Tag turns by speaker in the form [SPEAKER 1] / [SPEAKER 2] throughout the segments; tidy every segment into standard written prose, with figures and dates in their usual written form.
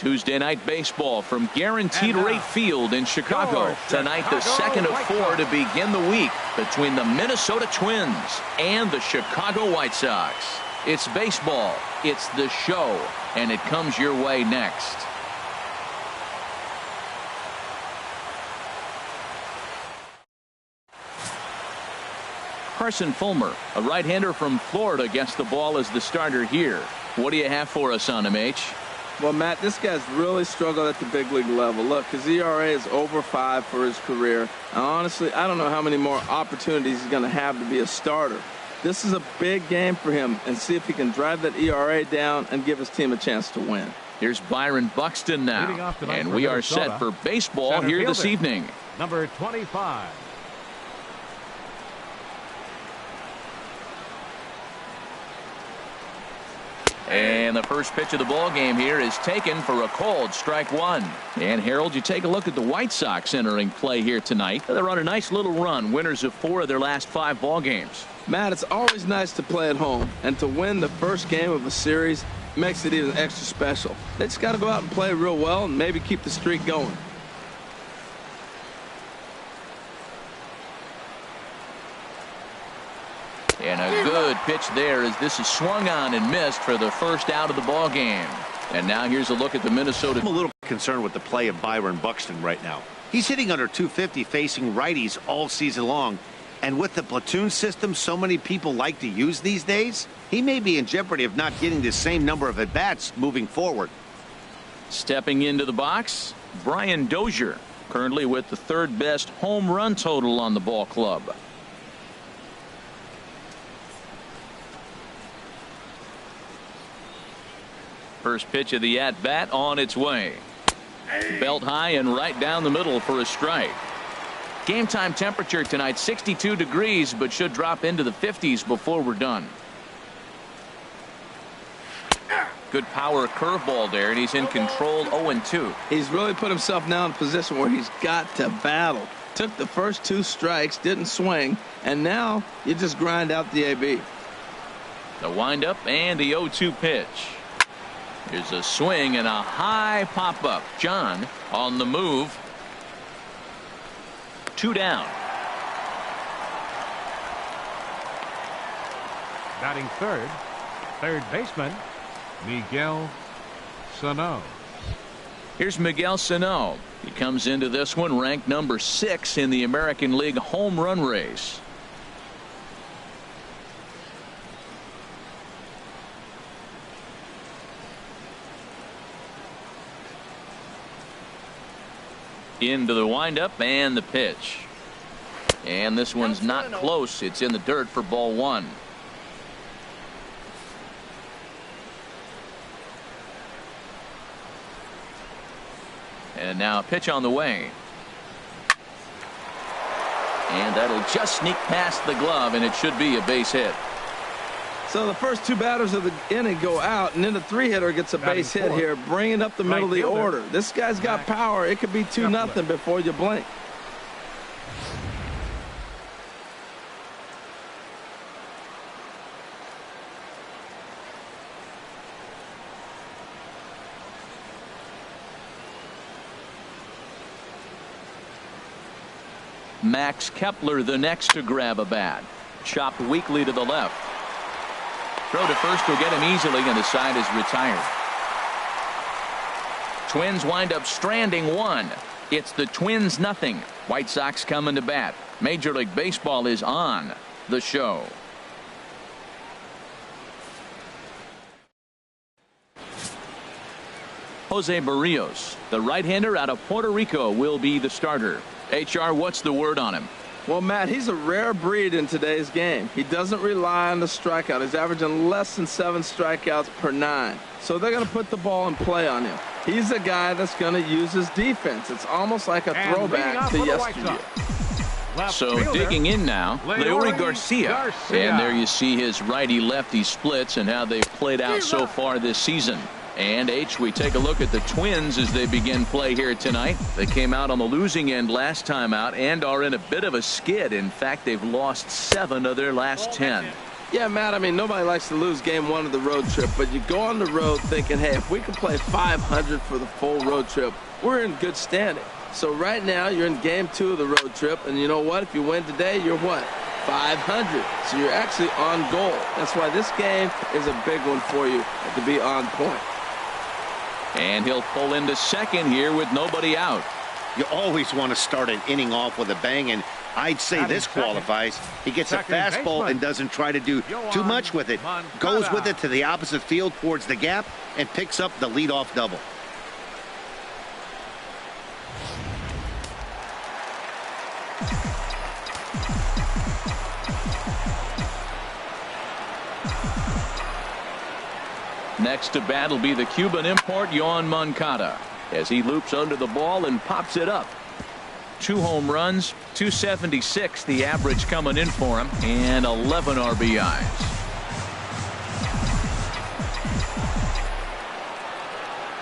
[SPEAKER 1] Tuesday night baseball from Guaranteed Rate Field in Chicago. Tonight, the second of 4 to begin the week between the Minnesota Twins and the Chicago White Sox. It's baseball, it's the show, and it comes your way next. Carson Fulmer, a right-hander from Florida, gets the ball as the starter here. What do you have for us on him, H?
[SPEAKER 2] Well, Matt, this guy's really struggled at the big league level. Look, his ERA is over 5 for his career. And honestly, I don't know how many more opportunities he's going to have to be a starter. This is a big game for him, and see if he can drive that ERA down and give his team a chance to win.
[SPEAKER 1] Here's Byron Buxton now, and we are set for baseball here this evening.
[SPEAKER 3] Number 25.
[SPEAKER 1] And the first pitch of the ball game here is taken for a called strike one. And Harold, you take a look at the White Sox entering play here tonight. They're on a nice little run, winners of 4 of their last 5 ball games.
[SPEAKER 2] Matt, it's always nice to play at home, and to win the first game of a series makes it even extra special. They just got to go out and play real well and maybe keep the streak going.
[SPEAKER 1] And a good pitch there as this is swung on and missed for the first out of the ball game. And now here's a look at the Minnesota.
[SPEAKER 4] I'm a little concerned with the play of Byron Buxton right now. He's hitting under 250 facing righties all season long. And with the platoon system so many people like to use these days, he may be in jeopardy of not getting the same number of at-bats moving forward.
[SPEAKER 1] Stepping into the box, Brian Dozier, currently with the 3rd best home run total on the ball club. First pitch of the at-bat on its way. Belt high and right down the middle for a strike. Game time temperature tonight 62 degrees, but should drop into the 50s before we're done. Good power curveball there, and he's in control 0-2.
[SPEAKER 2] He's really put himself now in a position where he's got to battle. Took the first 2 strikes, didn't swing, and now you just grind out the AB.
[SPEAKER 1] The windup and the 0-2 pitch. Here's a swing and a high pop-up. John on the move. 2 down.
[SPEAKER 3] Batting third baseman, Miguel Sano.
[SPEAKER 1] Here's Miguel Sano. He comes into this one ranked number 6 in the American League home run race. Into the windup and the pitch. And this one's not close. It's in the dirt for ball 1. And now a pitch on the way. And that'll just sneak past the glove, and it should be a base hit.
[SPEAKER 2] So the first 2 batters of the inning go out, and then the 3-hitter gets a base hit here, bringing up the middle of the order. This guy's got power. It could be 2-0 before you blink.
[SPEAKER 1] Max Kepler the next to grab a bat. Chopped weakly to the left. Throw to first will get him easily, and the side is retired. Twins wind up stranding 1. It's the Twins 0. White Sox coming to bat. Major League Baseball is on the show. Jose Barrios, the right-hander out of Puerto Rico, will be the starter. HR, what's the word on him?
[SPEAKER 2] Well, Matt, he's a rare breed in today's game. He doesn't rely on the strikeout. He's averaging less than 7 strikeouts per 9. So they're going to put the ball in play on him. He's a guy that's going to use his defense. It's almost like a throwback to yesteryear.
[SPEAKER 1] So digging in now, Leury Garcia. And there you see his righty-lefty splits and how they've played out so far this season. And H, we take a look at the Twins as they begin play here tonight. They came out on the losing end last time out and are in a bit of a skid. In fact, they've lost 7 of their last 10.
[SPEAKER 2] Yeah, Matt, I mean, nobody likes to lose game one of the road trip, but you go on the road thinking, hey, if we can play 500 for the full road trip, we're in good standing. So right now, you're in game two of the road trip, and you know what? If you win today, you're what? 500. So you're actually on goal. That's why this game is a big one for you to be on point.
[SPEAKER 1] And he'll pull into second here with nobody out.
[SPEAKER 4] You always want to start an inning off with a bang, and I'd say this qualifies. He gets a fastball and doesn't try to do too much with it. Goes with it to the opposite field towards the gap and picks up the leadoff double.
[SPEAKER 1] Next to bat will be the Cuban import, Yoan Moncada, as he loops under the ball and pops it up. 2 home runs, 276 the average coming in for him, and 11 RBIs.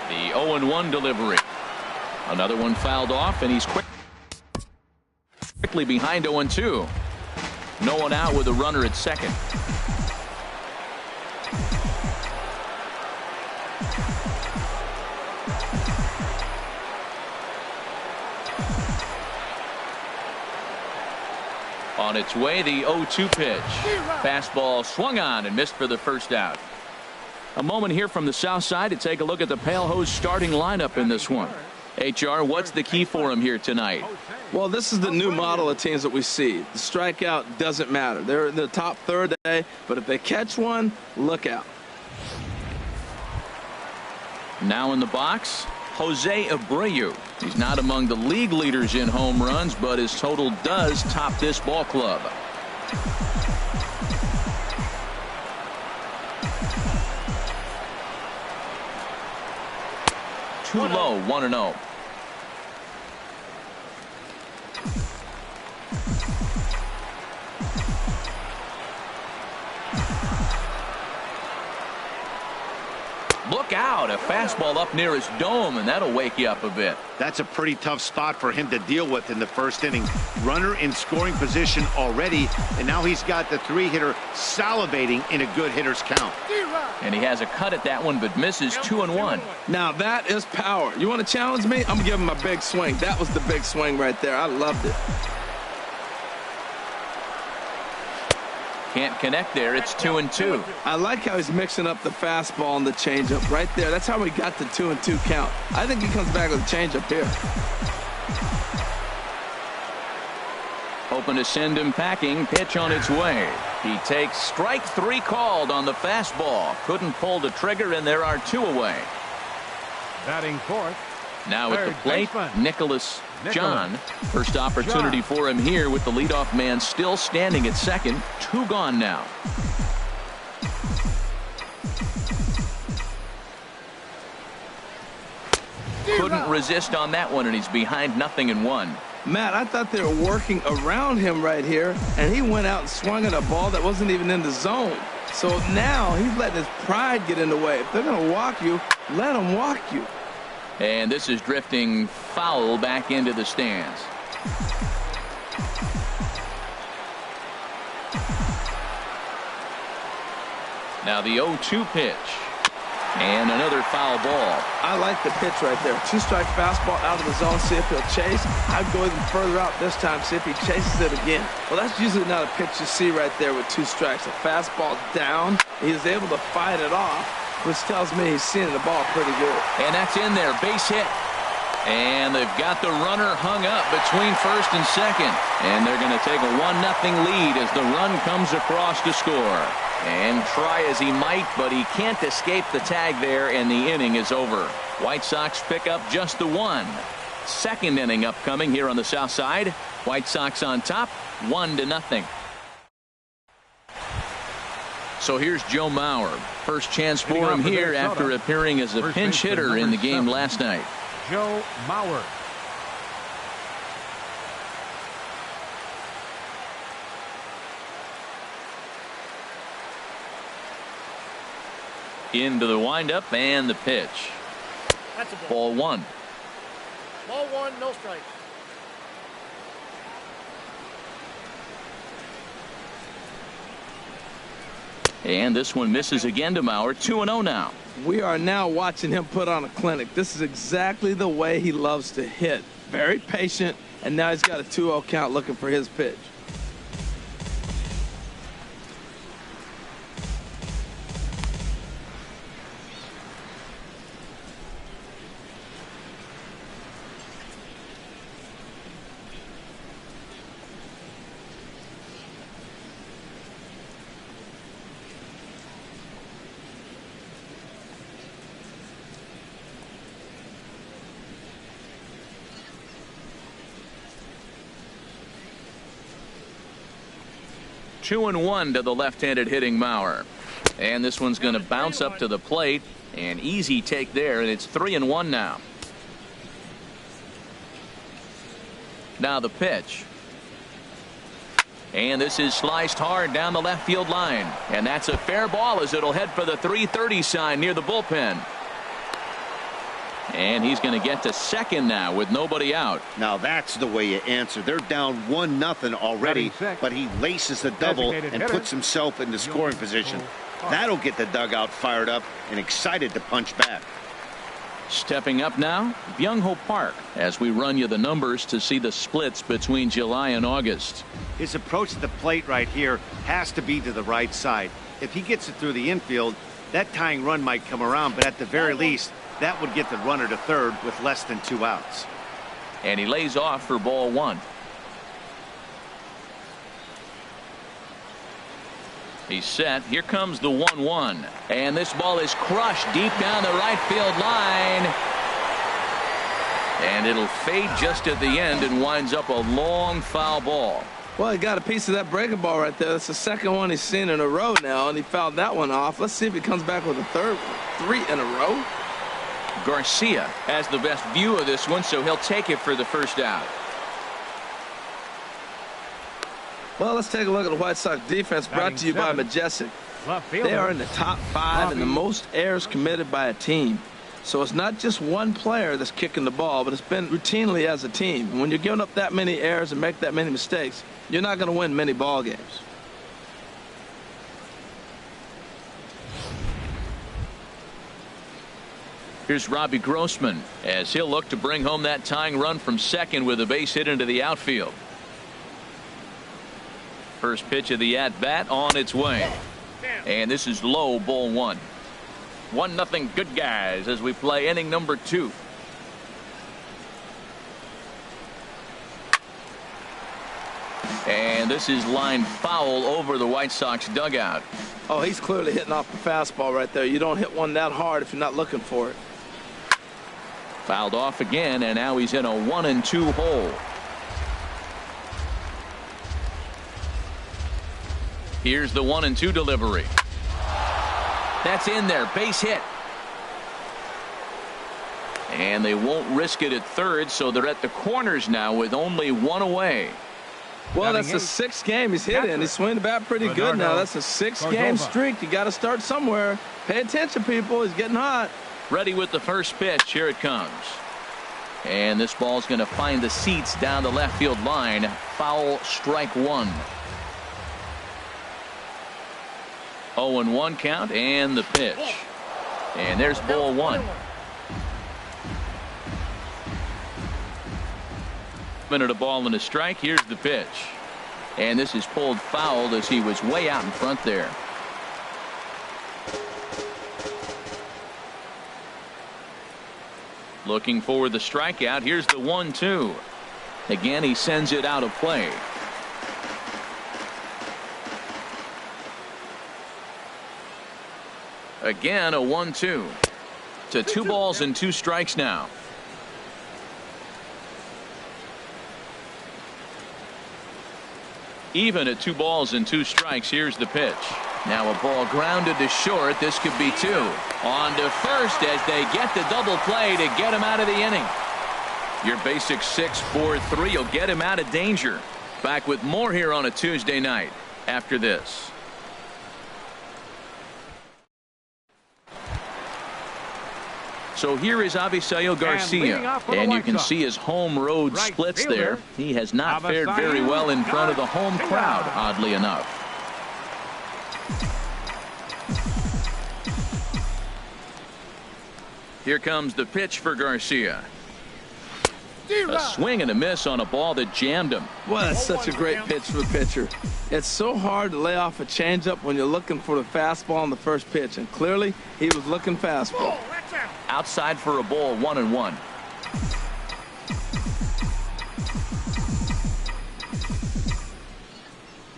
[SPEAKER 1] The 0-1 delivery. Another one fouled off, and he's quickly behind 0-2. No one out with a runner at second. On its way, the 0-2 pitch. Fastball swung on and missed for the first out. A moment here from the south side to take a look at the Pale Hose starting lineup in this one. HR, what's the key for him here tonight?
[SPEAKER 2] Well, this is the new model of teams that we see. The strikeout doesn't matter. They're in the top third today, but if they catch one, look out.
[SPEAKER 1] Now in the box, Jose Abreu. He's not among the league leaders in home runs, but his total does top this ball club. Too low, 1-0. Look out, a fastball up near his dome, and that'll wake you up a bit.
[SPEAKER 4] That's a pretty tough spot for him to deal with in the first inning. Runner in scoring position already, and now he's got the 3-hitter salivating in a good hitter's count.
[SPEAKER 1] And he has a cut at that one, but misses 2-1.
[SPEAKER 2] Now that is power. You want to challenge me? I'm giving him a big swing. That was the big swing right there. I loved it.
[SPEAKER 1] Can't connect there. It's 2-2.
[SPEAKER 2] I like how he's mixing up the fastball and the changeup right there. That's how we got the 2-2 count. I think he comes back with a changeup here.
[SPEAKER 1] Hoping to send him packing. Pitch on its way. He takes strike 3 called on the fastball. Couldn't pull the trigger, and there are 2 away.
[SPEAKER 3] Batting fourth.
[SPEAKER 1] Now at the plate, Nicholas John. First opportunity for him here with the leadoff man still standing at second. 2 gone now. Couldn't resist on that one, and he's behind 0-1.
[SPEAKER 2] Matt, I thought they were working around him right here, and he went out and swung at a ball that wasn't even in the zone. So now he's letting his pride get in the way. If they're going to walk you, let them walk you.
[SPEAKER 1] And this is drifting foul back into the stands. Now the 0-2 pitch. And another foul ball.
[SPEAKER 2] I like the pitch right there. 2-strike fastball out of the zone. See if he'll chase. I'd go even further out this time. See if he chases it again. Well, that's usually not a pitch you see right there with 2 strikes. A fastball down. He's able to fight it off, which tells me he's seeing the ball pretty good.
[SPEAKER 1] And that's in there. Base hit. And they've got the runner hung up between first and second. And they're going to take a 1-0 lead as the run comes across to score. And try as he might, but he can't escape the tag there, and the inning is over. White Sox pick up just the 1. Second inning upcoming here on the south side. White Sox on top, 1-0. So here's Joe Mauer. First chance for him here after appearing as a pinch hitter in the game last night.
[SPEAKER 3] Joe Mauer.
[SPEAKER 1] Into the windup and the pitch.
[SPEAKER 5] That's a ball.
[SPEAKER 1] Ball 1.
[SPEAKER 5] Ball 1, no strikes.
[SPEAKER 1] And this one misses again to Mauer. 2-0 now.
[SPEAKER 2] We are now watching him put on a clinic. This is exactly the way he loves to hit. Very patient, and now he's got a 2-0 count looking for his pitch.
[SPEAKER 1] Two and one to the left-handed hitting Mauer. And this one's going to bounce up to the plate. An easy take there, and it's 3-1 now. Now the pitch. And this is sliced hard down the left field line. And that's a fair ball as it'll head for the 330 sign near the bullpen. And he's going to get to second now with nobody out.
[SPEAKER 4] Now that's the way you answer. They're down 1-0 already, but he laces the double and puts himself in the scoring position. That'll get the dugout fired up and excited to punch back.
[SPEAKER 1] Stepping up now, Byung-Ho Park, as we run you the numbers to see the splits between July and August.
[SPEAKER 4] His approach to the plate right here has to be to the right side. If he gets it through the infield, that tying run might come around, but at the very least, that would get the runner to third with less than 2 outs.
[SPEAKER 1] And he lays off for ball one. He's set. Here comes the 1-1. And this ball is crushed deep down the right field line. And it'll fade just at the end and winds up a long foul ball.
[SPEAKER 2] Well, he got a piece of that breaking ball right there. That's the second one he's seen in a row now, and he fouled that one off. Let's see if he comes back with a third one. 3 in a row.
[SPEAKER 1] Garcia has the best view of this one, so he'll take it for the first out.
[SPEAKER 2] Well, let's take a look at the White Sox defense, brought to you by Majestic. They are in the top 5 in the most errors committed by a team. So it's not just one player that's kicking the ball, but it's been routinely as a team. And when you're giving up that many errors and make that many mistakes, you're not going to win many ball games.
[SPEAKER 1] Here's Robbie Grossman as he'll look to bring home that tying run from second with a base hit into the outfield. First pitch of the at-bat on its way. And this is low, ball one. 1-0 good guys as we play inning number 2. And this is line foul over the White Sox dugout.
[SPEAKER 2] Oh, he's clearly hitting off the fastball right there. You don't hit one that hard if you're not looking for it.
[SPEAKER 1] Fouled off again, and now he's in a 1-2 hole. Here's the 1-2 delivery. That's in there, base hit. And they won't risk it at third, so they're at the corners now with only 1 away.
[SPEAKER 2] Well, that's the 6th game he's hit in. He's swinging the bat pretty good now. That's a 6-game streak. You got to start somewhere. Pay attention, people. He's getting hot.
[SPEAKER 1] Ready with the first pitch. Here it comes. And this ball's going to find the seats down the left field line. Foul, strike 1. 0-1 count, and the pitch. And there's ball 1. Minute a ball and a strike. Here's the pitch. And this is pulled foul as he was way out in front there. Looking for the strikeout. Here's the 1-2. Again, he sends it out of play. Again, a 1-2. To 2 balls and 2 strikes now. Even at 2 balls and 2 strikes. Here's the pitch. Now a ball grounded to short. This could be 2. On to first as they get the double play to get him out of the inning. Your basic 6-4-3 will get him out of danger. Back with more here on a Tuesday night after this. So here is Avisail Garcia, and you can see his home road splits there. He has not fared very well in front of the home crowd, oddly enough. Here comes the pitch for Garcia. A swing and a miss on a ball that jammed him.
[SPEAKER 2] Well, that's such a great pitch for the pitcher. It's so hard to lay off a changeup when you're looking for the fastball on the first pitch, and clearly he was looking fastball.
[SPEAKER 1] Outside for a ball, 1-1.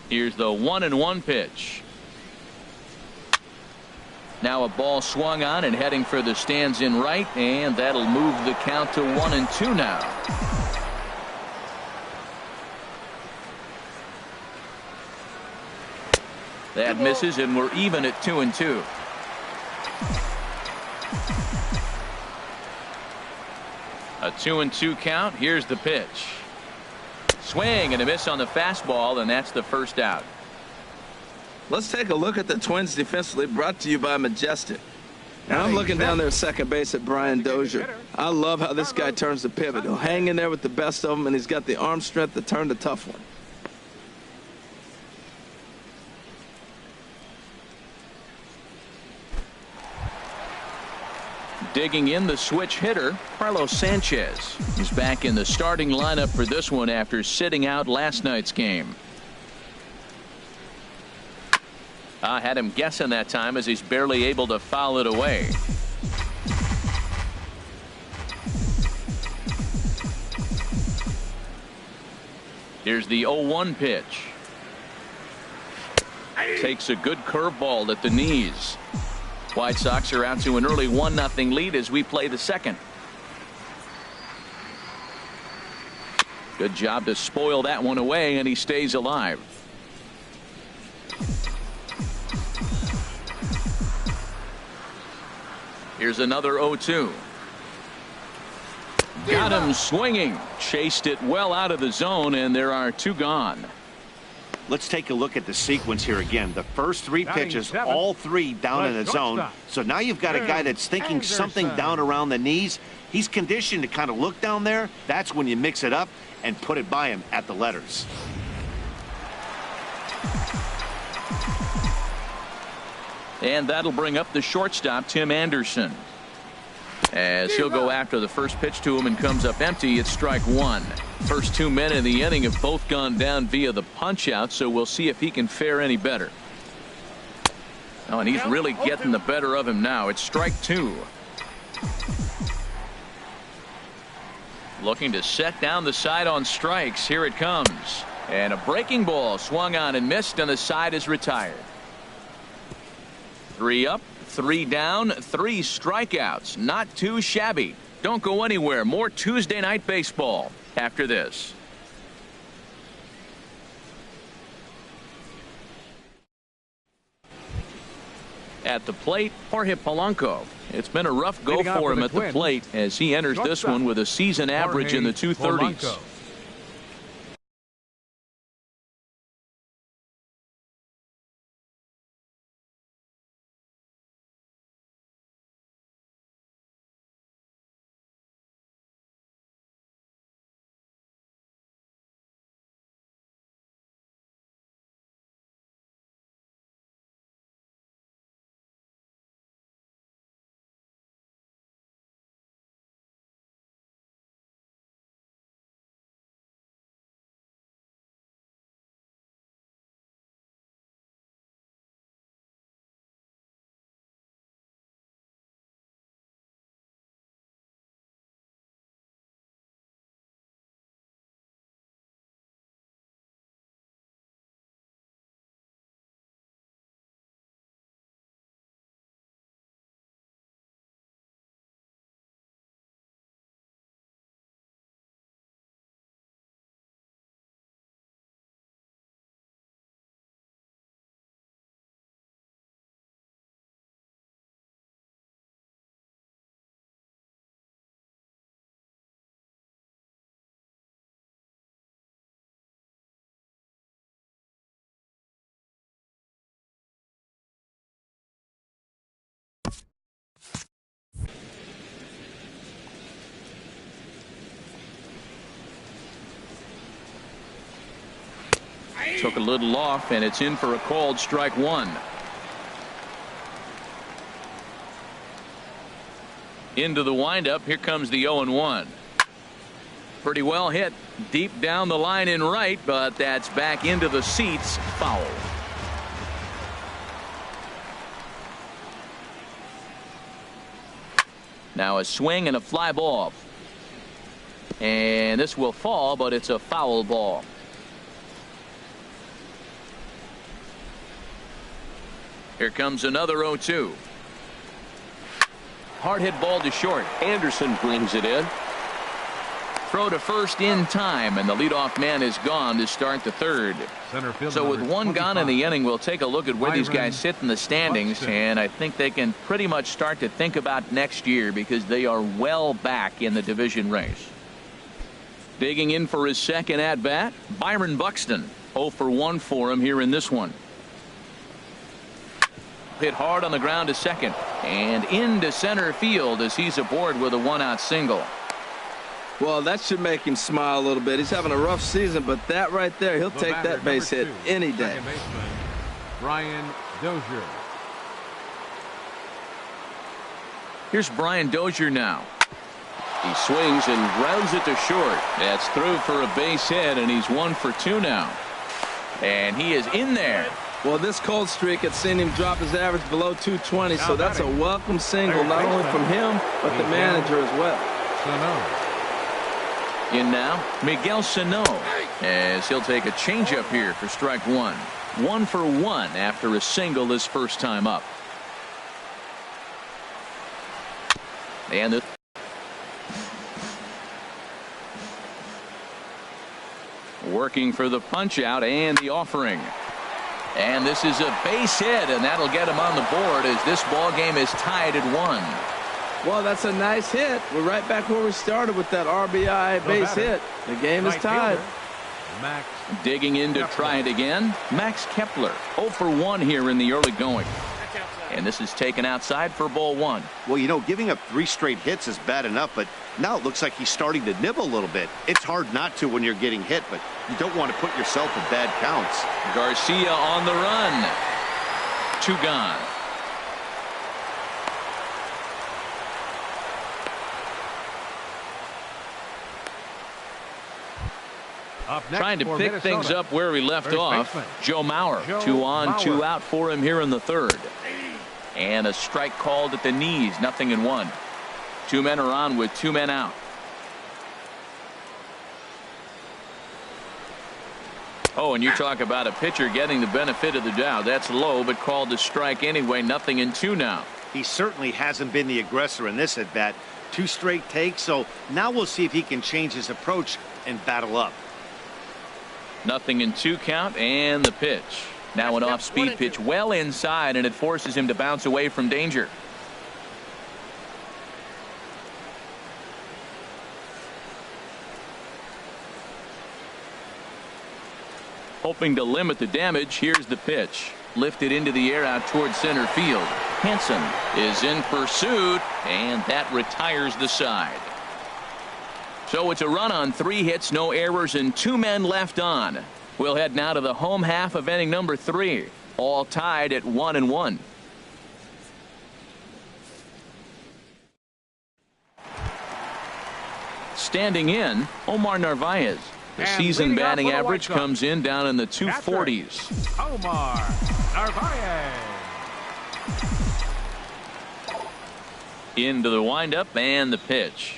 [SPEAKER 1] Here's the 1-1 pitch. Now a ball swung on and heading for the stands in right, and that'll move the count to 1-2 now. That misses, and we're even at 2-2. A 2-2 count. Here's the pitch. Swing and a miss on the fastball, and that's the first out.
[SPEAKER 2] Let's take a look at the Twins defensively, brought to you by Majestic. And I'm looking down there at second base at Brian Dozier. I love how this guy turns the pivot. He'll hang in there with the best of them, and he's got the arm strength to turn the tough one.
[SPEAKER 1] Digging in, the switch hitter, Carlos Sanchez. He's back in the starting lineup for this one after sitting out last night's game. I had him guessing that time as he's barely able to foul it away. Here's the 0-1 pitch. Takes a good curveball at the knees. White Sox are out to an early 1-0 lead as we play the second. Good job to spoil that one away, and he stays alive. Here's another 0-2. Got him swinging. Chased it well out of the zone, and there are two gone.
[SPEAKER 4] Let's take a look at the sequence here again. The first three pitches, all three down in the zone. So now you've got a guy that's thinking something down around the knees. He's conditioned to kind of look down there. That's when you mix it up and put it by him at the letters.
[SPEAKER 1] And that'll bring up the shortstop, Tim Anderson. As he'll go after the first pitch to him and comes up empty, it's strike one. First two men in the inning have both gone down via the punch out, so we'll see if he can fare any better. Oh, and he's really getting the better of him now. It's strike two. Looking to set down the side on strikes. Here it comes. And a breaking ball swung on and missed, and the side is retired. 3 up, 3 down, 3 strikeouts. Not too shabby. Don't go anywhere. More Tuesday Night Baseball after this. At the plate, Jorge Polanco. It's been a rough go for him at the plate as he enters this one with a season average in the 230s. Took a little off, and it's in for a called strike one. Into the windup. Here comes the 0-1. Pretty well hit deep down the line in right, but that's back into the seats. Foul. Now a swing and a fly ball. And this will fall, but it's a foul ball. Here comes another 0-2. Hard hit ball to short. Anderson brings it in. Throw to first in time, and the leadoff man is gone to start the third. So with one gone in the inning, we'll take a look at where these guys sit in the standings, and I think they can pretty much start to think about next year because they are well back in the division race. Digging in for his second at bat, Byron Buxton. 0 for 1 for him here in this one. Hit hard on the ground to second and into center field as he's aboard with a 1-out single.
[SPEAKER 2] Well, that should make him smile a little bit. He's having a rough season, but that right there, he'll take that base hit any day.
[SPEAKER 3] Brian Dozier.
[SPEAKER 1] Here's Brian Dozier now. He swings and grounds it to short. That's through for a base hit, and he's 1 for 2 now. And he is in there.
[SPEAKER 2] Well, this cold streak had seen him drop his average below 220, so that's a welcome single, not only from him, but the manager as well.
[SPEAKER 1] In now, Miguel Sano, as he'll take a changeup here for strike 1. 1 for 1 after a single his first time up. And the working for the punch out and the offering. And this is a base hit, and that'll get him on the board as this ball game is tied at 1.
[SPEAKER 2] Well, that's a nice hit. We're right back where we started with that RBI base hit. The game is tied.
[SPEAKER 3] Max.
[SPEAKER 1] Digging in to try it again. Max Kepler 0 for 1 here in the early going. And this is taken outside for ball 1.
[SPEAKER 4] Well, you know, giving up 3 straight hits is bad enough, but now it looks like he's starting to nibble a little bit. It's hard not to when you're getting hit, but you don't want to put yourself in bad counts.
[SPEAKER 1] Garcia on the run. 2 gone. Trying to pick things up where we left off. Joe Mauer. 2 on, 2 out for him here in the third. And a strike called at the knees. 0-1. 2 men are on with 2 men out. Oh, and you talk about a pitcher getting the benefit of the doubt. That's low, but called a strike anyway. 0-2 now.
[SPEAKER 4] He certainly hasn't been the aggressor in this at bat. 2 straight takes, so now we'll see if he can change his approach and battle up.
[SPEAKER 1] 0-2 count, and the pitch. Now an off-speed pitch well inside, and it forces him to bounce away from danger. Hoping to limit the damage, here's the pitch. Lifted into the air out towards center field. Hanson is in pursuit, and that retires the side. So it's a run on 3 hits, no errors, and 2 men left on. We'll head now to the home half of inning number 3. All tied at 1-1. Standing in, Omar Narvaez. The season batting average comes in down in the 240s.
[SPEAKER 3] Omar Narvaez.
[SPEAKER 1] Into the windup and the pitch.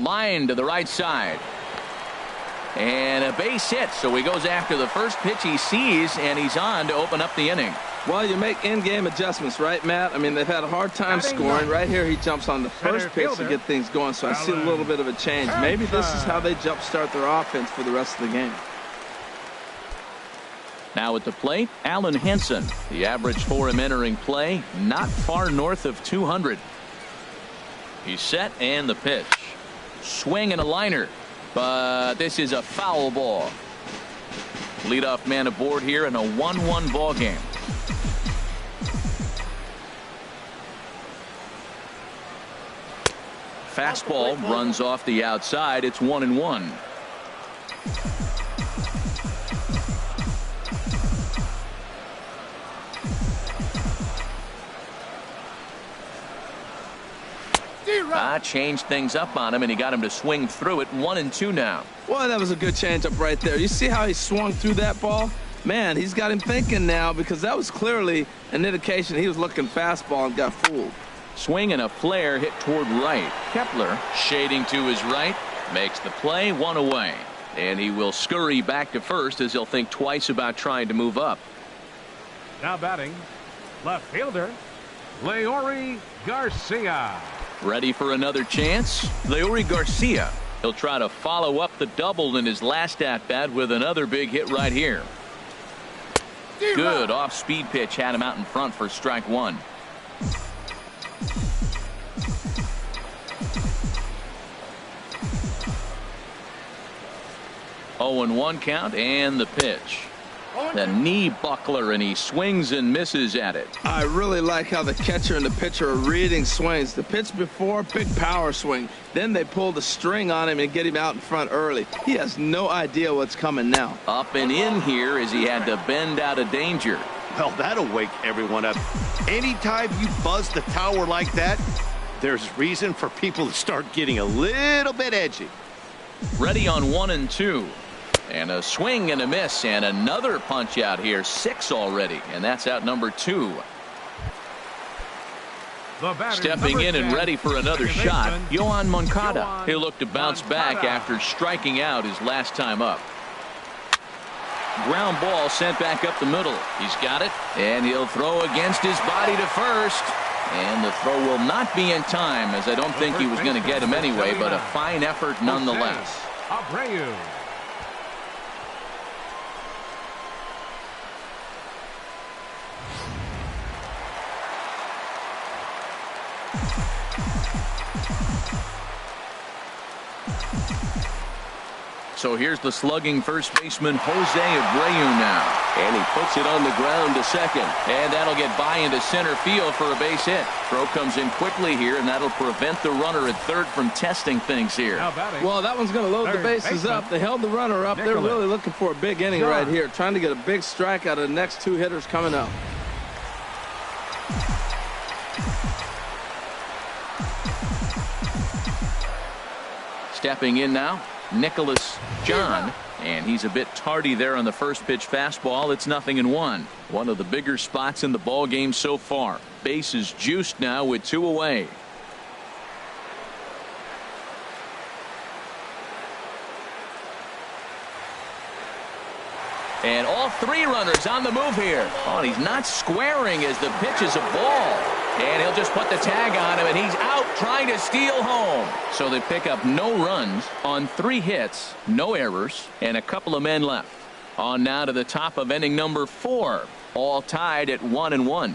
[SPEAKER 1] Line to the right side. And a base hit, so he goes after the first pitch he sees, and he's on to open up the inning.
[SPEAKER 2] Well, you make in-game adjustments, right, Matt? I mean, they've had a hard time scoring. Right here, he jumps on the first pitch to get things going, so I see a little bit of a change. Maybe this is how they jumpstart their offense for the rest of the game.
[SPEAKER 1] Now at the plate, Alan Henson. The average for him entering play, not far north of 200. He's set, and the pitch. Swing and a liner, but this is a foul ball. Leadoff man aboard here in a 1-1 ball game. Fastball runs off the outside. It's 1-1. Changed things up on him, and he got him to swing through it. 1-2 now.
[SPEAKER 2] Well, that was a good changeup right there. You see how he swung through that ball? Man, he's got him thinking now, because that was clearly an indication he was looking fastball and got fooled.
[SPEAKER 1] Swing and a flare hit toward right. Kepler shading to his right. Makes the play, 1 away. And he will scurry back to first as he'll think twice about trying to move up.
[SPEAKER 3] Now batting, left fielder, Leury Garcia.
[SPEAKER 1] Ready for another chance? Leury Garcia. He'll try to follow up the double in his last at-bat with another big hit right here. Good off-speed pitch had him out in front for strike 1. Oh, and 1 count, and the pitch. The knee buckler, and he swings and misses at it.
[SPEAKER 2] I really like how the catcher and the pitcher are reading swings. The pitch before, big power swing. Then they pull the string on him and get him out in front early. He has no idea what's coming now.
[SPEAKER 1] Up and in here as he had to bend out of danger.
[SPEAKER 4] Well, that'll wake everyone up. Anytime you buzz the tower like that, there's reason for people to start getting a little bit edgy.
[SPEAKER 1] Ready on 1-2. And a swing and a miss, and another punch out here. 6 already, and that's out number 2. Stepping in and ready for another shot, Yohan Moncada. He'll look to bounce back after striking out his last time up. Ground ball sent back up the middle. He's got it, and he'll throw against his body to first. And the throw will not be in time, as I don't think he was going to get him anyway, but a fine effort nonetheless.
[SPEAKER 3] Abreu.
[SPEAKER 1] So here's the slugging first baseman Jose Abreu now. And he puts it on the ground to second. And that'll get by into center field for a base hit. Throw comes in quickly here, and that'll prevent the runner at third from testing things here.
[SPEAKER 2] Well, that one's going to load the bases up. They held the runner up. They're really looking for a big inning right here, trying to get a big strike out of the next 2 hitters coming up.
[SPEAKER 1] Stepping in now, Nicholas John, and he's a bit tardy there on the first pitch fastball. It's 0-1. One of the bigger spots in the ball game so far. Base is juiced now with 2 away. And all 3 runners on the move here. Oh, and he's not squaring as the pitch is a ball. And he'll just put the tag on him, and he's out trying to steal home. So they pick up no runs on 3 hits, no errors, and a couple of men left. On now to the top of inning number 4, all tied at 1-1.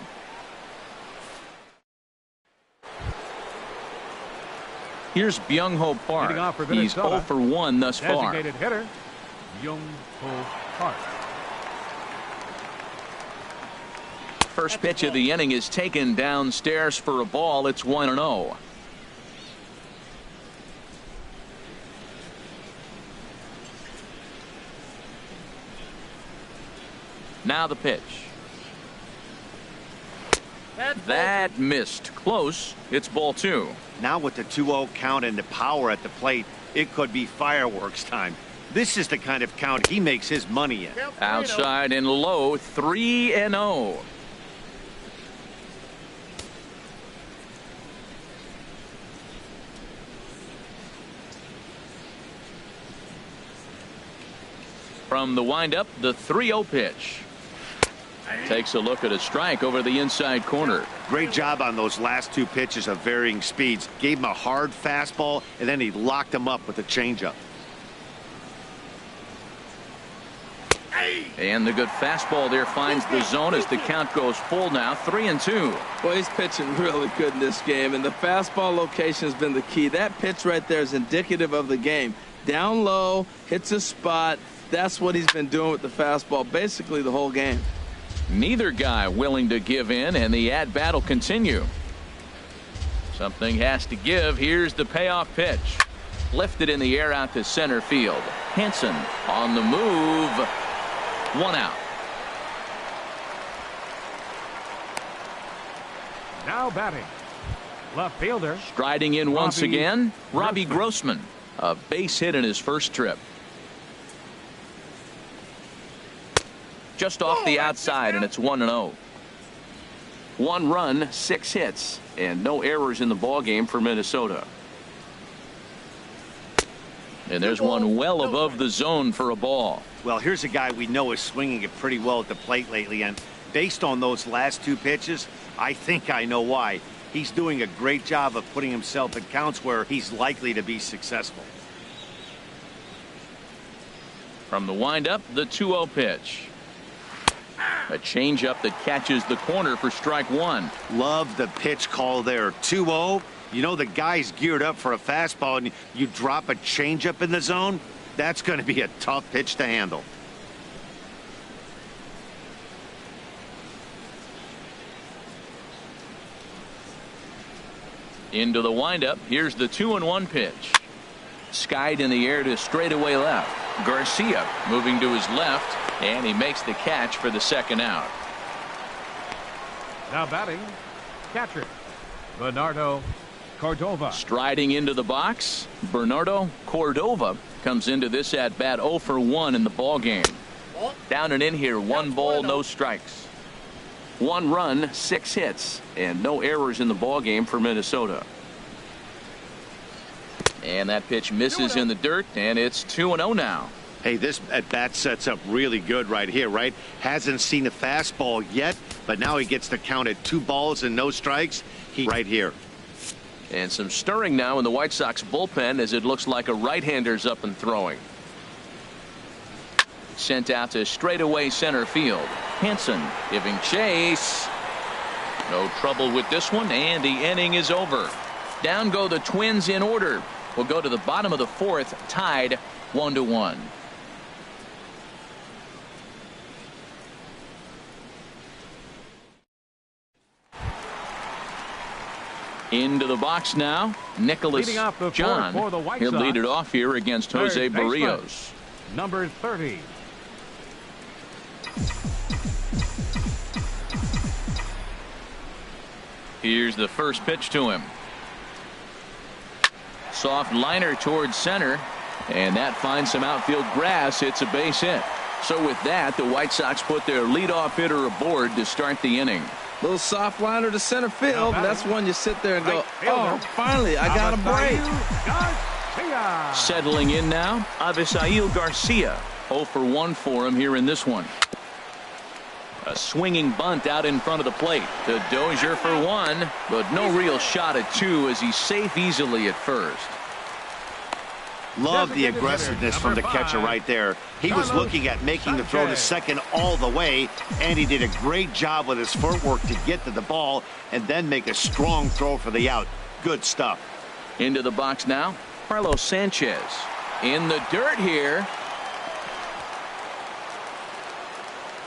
[SPEAKER 1] Here's Byung-Ho Park. He's 0 for 1 thus far.
[SPEAKER 3] Designated hitter, Byung-Ho Park.
[SPEAKER 1] First pitch of the inning is taken downstairs for a ball. It's 1-0. Now the pitch. That missed. Close. It's ball 2.
[SPEAKER 4] Now with the 2-0 count and the power at the plate, it could be fireworks time. This is the kind of count he makes his money in.
[SPEAKER 1] Outside and low, 3-0. From the windup, the 3-0 pitch. Takes a look at a strike over the inside corner.
[SPEAKER 4] Great job on those last 2 pitches of varying speeds. Gave him a hard fastball, and then he locked him up with a changeup.
[SPEAKER 1] And the good fastball there finds the zone as the count goes full now. 3-2.
[SPEAKER 2] Well, he's pitching really good in this game, and the fastball location has been the key. That pitch right there is indicative of the game. Down low, hits a spot. That's what he's been doing with the fastball basically the whole game.
[SPEAKER 1] Neither guy willing to give in, and the at-bat will continue. Something has to give. Here's the payoff pitch. Lifted in the air out to center field. Hanson on the move. 1 out.
[SPEAKER 3] Now batting, Left fielder.
[SPEAKER 1] Striding in once
[SPEAKER 3] Robbie
[SPEAKER 1] again, Robbie
[SPEAKER 3] Grossman.
[SPEAKER 1] Grossman. A base hit in his first trip. Just off the outside, and it's 1-0. 1 run, 6 hits, and no errors in the ballgame for Minnesota. And there's one well above the zone for a ball.
[SPEAKER 4] Well, here's a guy we know is swinging it pretty well at the plate lately, and based on those last 2 pitches, I think I know why. He's doing a great job of putting himself in counts where he's likely to be successful.
[SPEAKER 1] From the windup, the 2-0 pitch. A changeup that catches the corner for strike 1.
[SPEAKER 4] Love the pitch call there. 2-0. You know the guy's geared up for a fastball, and you drop a changeup in the zone. That's going to be a tough pitch to handle.
[SPEAKER 1] Into the windup. Here's the 2-1 pitch. Skied in the air to straightaway left. Garcia moving to his left, and he makes the catch for the second out.
[SPEAKER 3] Now batting, catcher, Bernardo Cordova.
[SPEAKER 1] Striding into the box, Bernardo Cordova comes into this at bat 0 for 1 in the ball game. Down and in here, 1 ball, no strikes. 1 run, 6 hits, and no errors in the ball game for Minnesota. And that pitch misses in the dirt, and it's 2-0 now.
[SPEAKER 4] Hey, this at bat sets up really good right here, right? Hasn't seen a fastball yet, but now he gets to count at 2 balls and no strikes. Right here.
[SPEAKER 1] And some stirring now in the White Sox bullpen as it looks like a right-hander's up and throwing. Sent out to straightaway center field. Hanson giving chase. No trouble with this one, and the inning is over. Down go the Twins in order. We'll go to the bottom of the 4th, tied 1-1. Into the box now, Nicholas
[SPEAKER 3] Leading off the
[SPEAKER 1] John.
[SPEAKER 3] fourth for the White
[SPEAKER 1] He'll
[SPEAKER 3] Sox,
[SPEAKER 1] lead it off here against Jose
[SPEAKER 3] third baseman,
[SPEAKER 1] Barrios.
[SPEAKER 3] Number 30.
[SPEAKER 1] Here's the first pitch to him. Soft liner towards center, and that finds some outfield grass. It's a base hit. So with that, the White Sox put their leadoff hitter aboard to start the inning.
[SPEAKER 2] Little soft liner to center field. That's when you sit there and go,
[SPEAKER 3] Right
[SPEAKER 2] oh, finally, I got a break.
[SPEAKER 3] Garcia.
[SPEAKER 1] Settling in now, Avisail Garcia. 0 for 1 for him here in this one. A swinging bunt out in front of the plate to Dozier for 1, but no real shot at 2 as he's safe easily at first.
[SPEAKER 4] Love the aggressiveness from the catcher right there. He was looking at making the throw to second all the way, and he did a great job with his footwork to get to the ball and then make a strong throw for the out. Good stuff.
[SPEAKER 1] Into the box now, Carlos Sanchez. In the dirt here.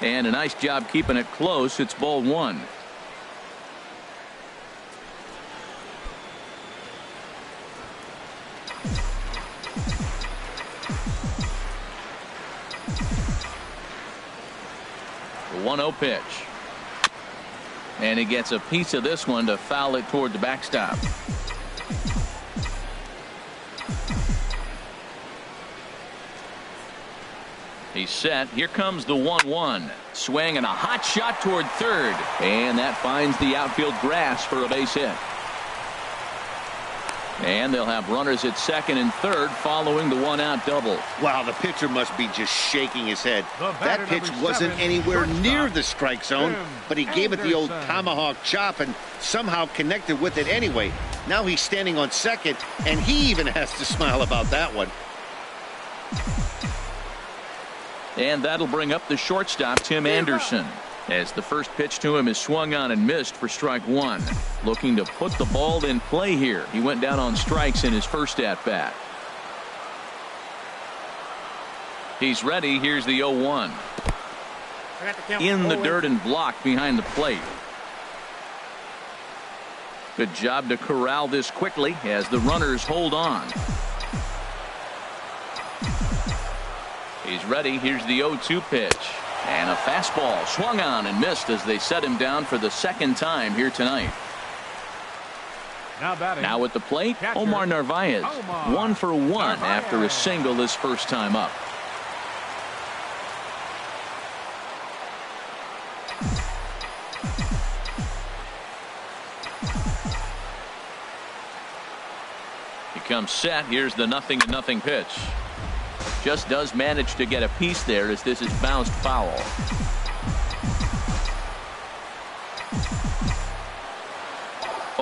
[SPEAKER 1] And a nice job keeping it close. It's ball 1. The 1-0 pitch. And he gets a piece of this one to foul it toward the backstop. He's set. Here comes the 1-1. Swing and a hot shot toward third. And that finds the outfield grass for a base hit. And they'll have runners at second and third following the 1-out double.
[SPEAKER 4] Wow, the pitcher must be just shaking his head. That pitch
[SPEAKER 3] number
[SPEAKER 4] wasn't
[SPEAKER 3] 7,
[SPEAKER 4] anywhere
[SPEAKER 3] shortstop,
[SPEAKER 4] near the strike zone, but he gave it the old
[SPEAKER 3] Anderson.
[SPEAKER 4] tomahawk chop and somehow connected with it anyway. Now he's standing on second, and he even has to smile about that one.
[SPEAKER 1] And that'll bring up the shortstop, Tim Anderson, as the first pitch to him is swung on and missed for strike 1. Looking to put the ball in play here. He went down on strikes in his first at bat. He's ready. Here's the 0-1. In the dirt and blocked behind the plate. Good job to corral this quickly as the runners hold on. He's ready. Here's the 0-2 pitch. And a fastball swung on and missed as they set him down for the second time here tonight.
[SPEAKER 3] Now batting.
[SPEAKER 1] Now at the plate,
[SPEAKER 3] Catcher,
[SPEAKER 1] Omar Narvaez.
[SPEAKER 3] Omar
[SPEAKER 1] 1 for 1
[SPEAKER 3] Narvaez.
[SPEAKER 1] after a single his first time up. He comes set. Here's the 0-0 pitch. Just does manage to get a piece there as this is bounced foul.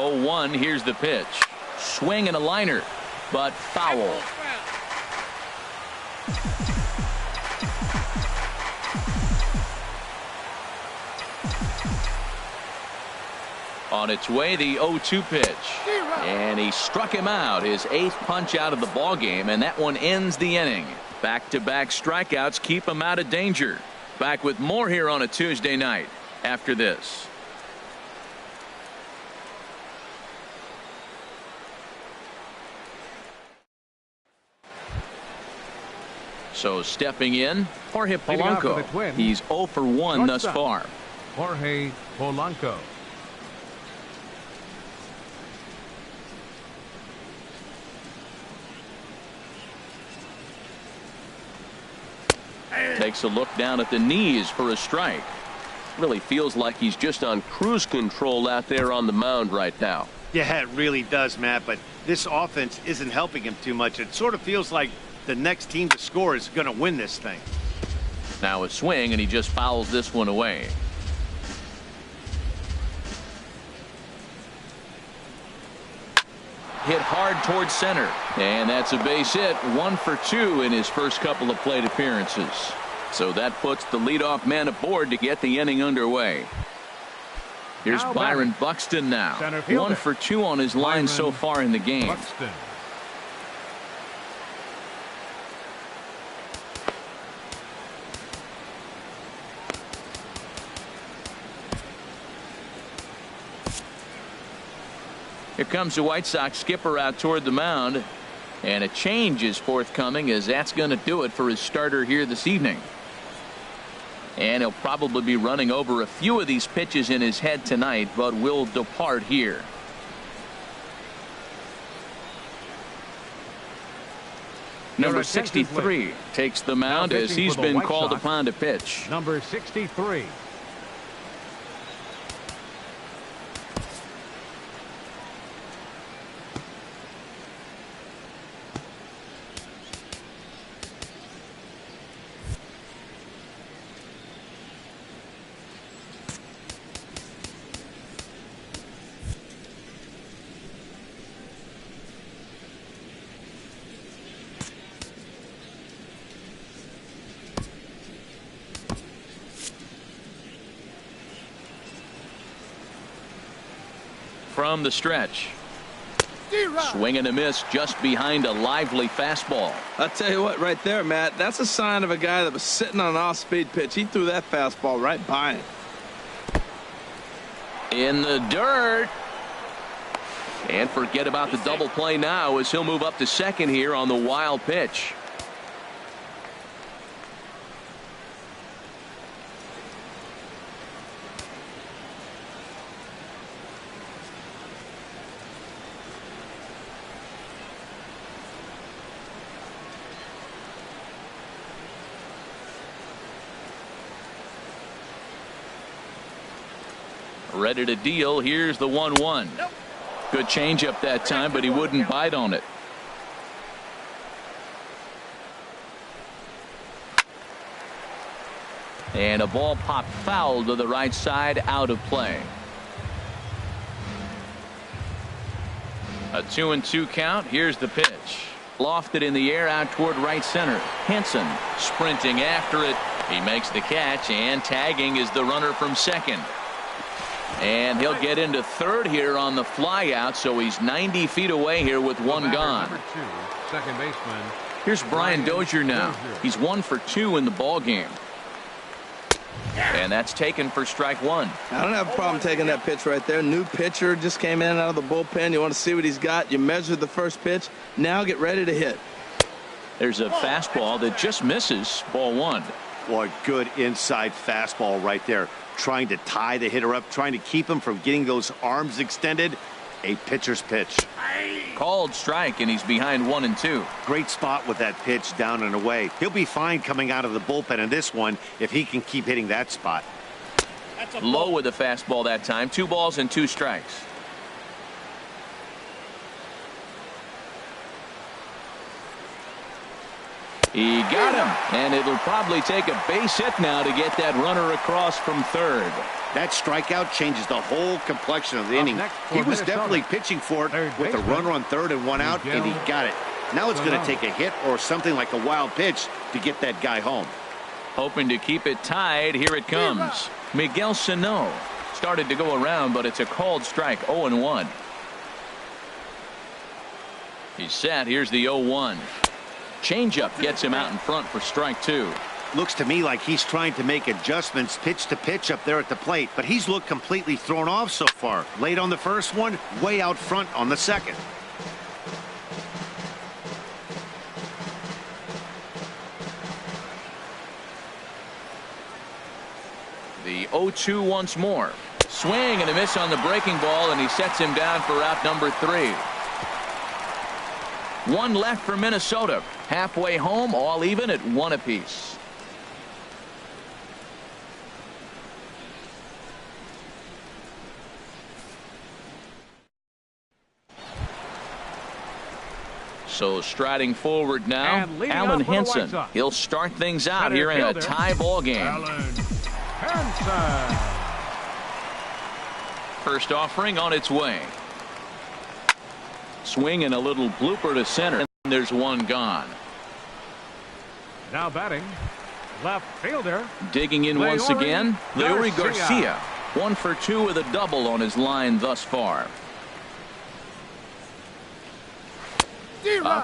[SPEAKER 1] Oh, 1. Here's the pitch. Swing and a liner, but foul. On its way, the 0-2 pitch. And he struck him out, his 8th punch out of the ball game, and that one ends the inning. Back-to-back strikeouts keep him out of danger. Back with more here on a Tuesday night after this. So stepping in, Jorge
[SPEAKER 3] Leading off for the
[SPEAKER 1] Polanco.
[SPEAKER 3] Twins.
[SPEAKER 1] He's 0 for 1 thus
[SPEAKER 3] Shortstop.
[SPEAKER 1] far.
[SPEAKER 3] Jorge Polanco.
[SPEAKER 1] Takes a look down at the knees for a strike.
[SPEAKER 6] Really feels like he's just on cruise control out there on the mound right now.
[SPEAKER 4] Yeah, it really does, Matt, but this offense isn't helping him too much. It sort of feels like the next team to score is going to win this thing.
[SPEAKER 1] Now a swing, and he just fouls this one away. Hit hard towards center, and that's a base hit. 1 for 2 in his first couple of plate appearances. So that puts the leadoff man aboard to get the inning underway. Here's
[SPEAKER 3] Now
[SPEAKER 1] Byron
[SPEAKER 3] batting.
[SPEAKER 1] Buxton now.
[SPEAKER 3] Center fielder.
[SPEAKER 1] 1 for 2 on his line
[SPEAKER 3] Byron
[SPEAKER 1] so far in the game.
[SPEAKER 3] Buxton.
[SPEAKER 1] Here comes the White Sox skipper out toward the mound, and a change is forthcoming, as that's going to do it for his starter here this evening. And he'll probably be running over a few of these pitches in his head tonight, but will depart here. Number 63 takes the mound as
[SPEAKER 3] pitching
[SPEAKER 1] he's
[SPEAKER 3] for the
[SPEAKER 1] been
[SPEAKER 3] White
[SPEAKER 1] called
[SPEAKER 3] Sox.
[SPEAKER 1] upon to pitch.
[SPEAKER 3] Number 63.
[SPEAKER 1] From the stretch. Swing and a miss just behind a lively fastball.
[SPEAKER 2] I'll tell you what, right there, Matt, that's a sign of a guy that was sitting on an off-speed pitch. He threw that fastball right by him.
[SPEAKER 1] In the dirt. And forget about the double play now, as he'll move up to second here on the wild pitch. Ready to deal. Here's the 1-1. Good changeup that time, but he wouldn't bite on it. And a ball popped foul to the right side, out of play. A 2-2 count. Here's the pitch. Lofted in the air out toward right center. Henson sprinting after it. He makes the catch, and tagging is the runner from second. And he'll get into third here on the fly out, so he's 90 feet away here with one gone.
[SPEAKER 3] Number 2, second baseman.
[SPEAKER 1] Here's Brian Dozier now. He's 1 for 2 in the ball game. And that's taken for strike 1.
[SPEAKER 2] I don't have a problem taking that pitch right there. New pitcher just came in out of the bullpen. You want to see what he's got. You measure the first pitch. Now get ready to hit.
[SPEAKER 1] There's a fastball that just misses. Ball 1.
[SPEAKER 4] Boy, good inside fastball right there. Trying to tie the hitter up, trying to keep him from getting those arms extended. A pitcher's pitch.
[SPEAKER 1] Called strike, and he's behind 1-2.
[SPEAKER 4] Great spot with that pitch down and away. He'll be fine coming out of the bullpen in this one if he can keep hitting that spot.
[SPEAKER 1] Low with the fastball that time. 2 balls and 2 strikes. He got him, and it'll probably take a base hit now to get that runner across from third.
[SPEAKER 4] That strikeout changes the whole complexion of the inning. He was definitely pitching for it with a runner on third and 1 out, and he got it. Now it's going to take a hit or something like a wild pitch to get that guy home.
[SPEAKER 1] Hoping to keep it tied. Here it comes. Miguel Sano started to go around, but it's a called strike. 0-1. He's set. Here's the 0-1. Changeup gets him out in front for strike 2.
[SPEAKER 4] Looks to me like he's trying to make adjustments pitch to pitch up there at the plate, but he's looked completely thrown off so far. Late on the first one, way out front on the second.
[SPEAKER 1] The 0-2 once more. Swing and a miss on the breaking ball, and he sets him down for out number 3. 1 left for Minnesota. Halfway home, all even at 1 apiece. So striding forward now, Alan Henson. He'll start things out here in a tie ball game.
[SPEAKER 3] Alan Henson.
[SPEAKER 1] First offering on its way. Swing and a little blooper to center. And there's 1 gone.
[SPEAKER 3] Now batting, left fielder.
[SPEAKER 1] Digging in once again, Leury Garcia. 1 for 2 with a double on his line thus far.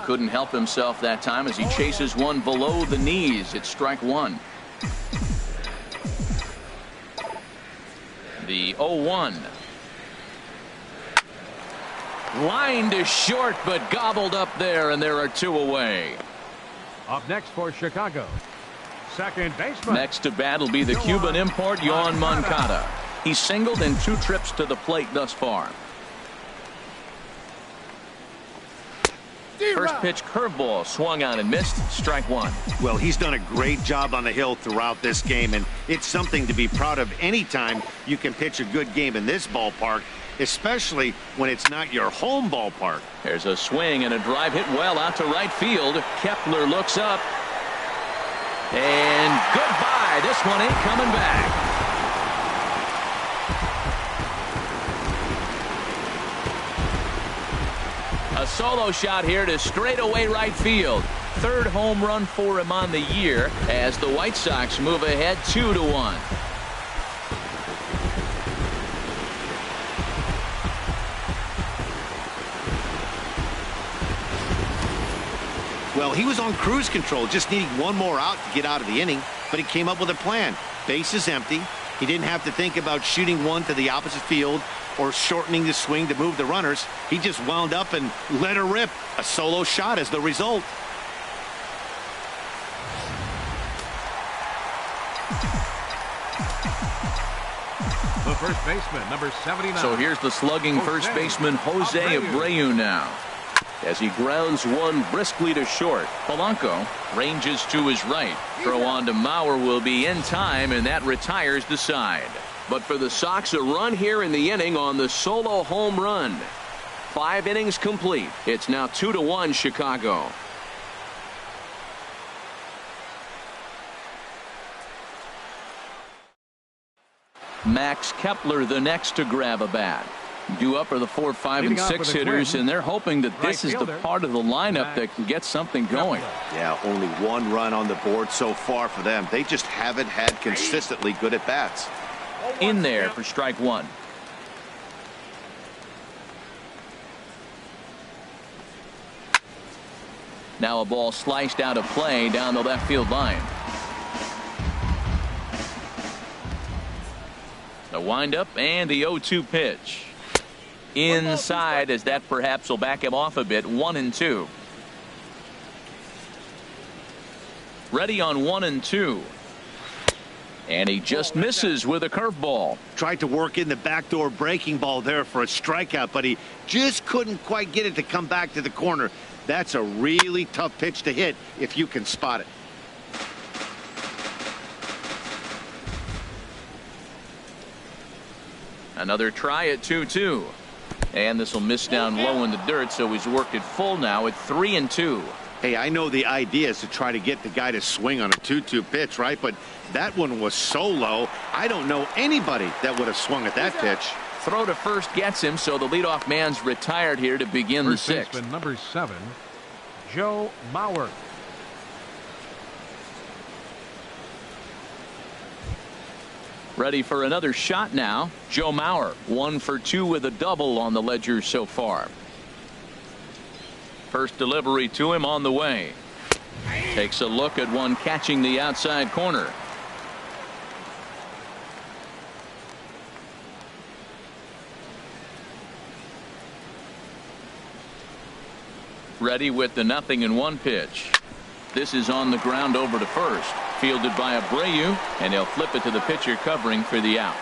[SPEAKER 1] Couldn't help himself that time as he chases one below the knees. It's strike 1. The 0-1. Line to short, but gobbled up there, and there are 2 away.
[SPEAKER 3] Up next for Chicago, second baseman.
[SPEAKER 1] Next to bat will be the Cuban import, Yoan Moncada. He's singled in 2 trips to the plate thus far. First pitch curveball swung on and missed. Strike 1.
[SPEAKER 4] Well, he's done a great job on the hill throughout this game, and it's something to be proud of anytime you can pitch a good game in this ballpark, especially when it's not your home ballpark.
[SPEAKER 1] There's a swing and a drive hit well out to right field. Kepler looks up. And goodbye. This one ain't coming back. A solo shot here to straightaway right field. 3rd home run for him on the year as the White Sox move ahead 2-1.
[SPEAKER 4] Well, he was on cruise control, just needing 1 more out to get out of the inning, but he came up with a plan. Base is empty. He didn't have to think about shooting one to the opposite field or shortening the swing to move the runners. He just wound up and let her rip. A solo shot as the result.
[SPEAKER 3] The first baseman, number 79.
[SPEAKER 1] So here's the slugging first baseman Jose Abreu now, as he grounds one briskly to short. Polanco ranges to his right. Throw on to Mauer will be in time, and that retires the side. But for the Sox, a run here in the inning on the solo home run. 5 innings complete. It's now 2-1 Chicago. Max Kepler the next to grab a bat. Due up are the 4, 5, and 6 hitters, and they're hoping that this is the part of the lineup that can get something going.
[SPEAKER 4] Yeah, only 1 run on the board so far for them. They just haven't had consistently good at bats.
[SPEAKER 1] In there for strike 1. Now a ball sliced out of play down the left field line. The windup and the 0-2 pitch. Inside, as that perhaps will back him off a bit. 1-2. Ready on 1-2. And he just misses with a curveball.
[SPEAKER 4] Tried to work in the backdoor breaking ball there for a strikeout, but he just couldn't quite get it to come back to the corner. That's a really tough pitch to hit if you can spot it.
[SPEAKER 1] Another try at 2-2. And this will miss down low in the dirt, so he's worked it full now at 3-2.
[SPEAKER 4] Hey, I know the idea is to try to get the guy to swing on a 2-2 pitch, right? But that one was so low, I don't know anybody that would have swung at that pitch.
[SPEAKER 1] Throw to first gets him, so the leadoff man's retired here to begin the sixth.
[SPEAKER 3] Baseman number 7, Joe Mauer.
[SPEAKER 1] Ready for another shot now. Joe Mauer, 1 for 2 with a double on the ledger so far. First delivery to him on the way. Takes a look at one catching the outside corner. Ready with the 0-1 pitch. This is on the ground over to first. Fielded by Abreu, and he'll flip it to the pitcher covering for the out.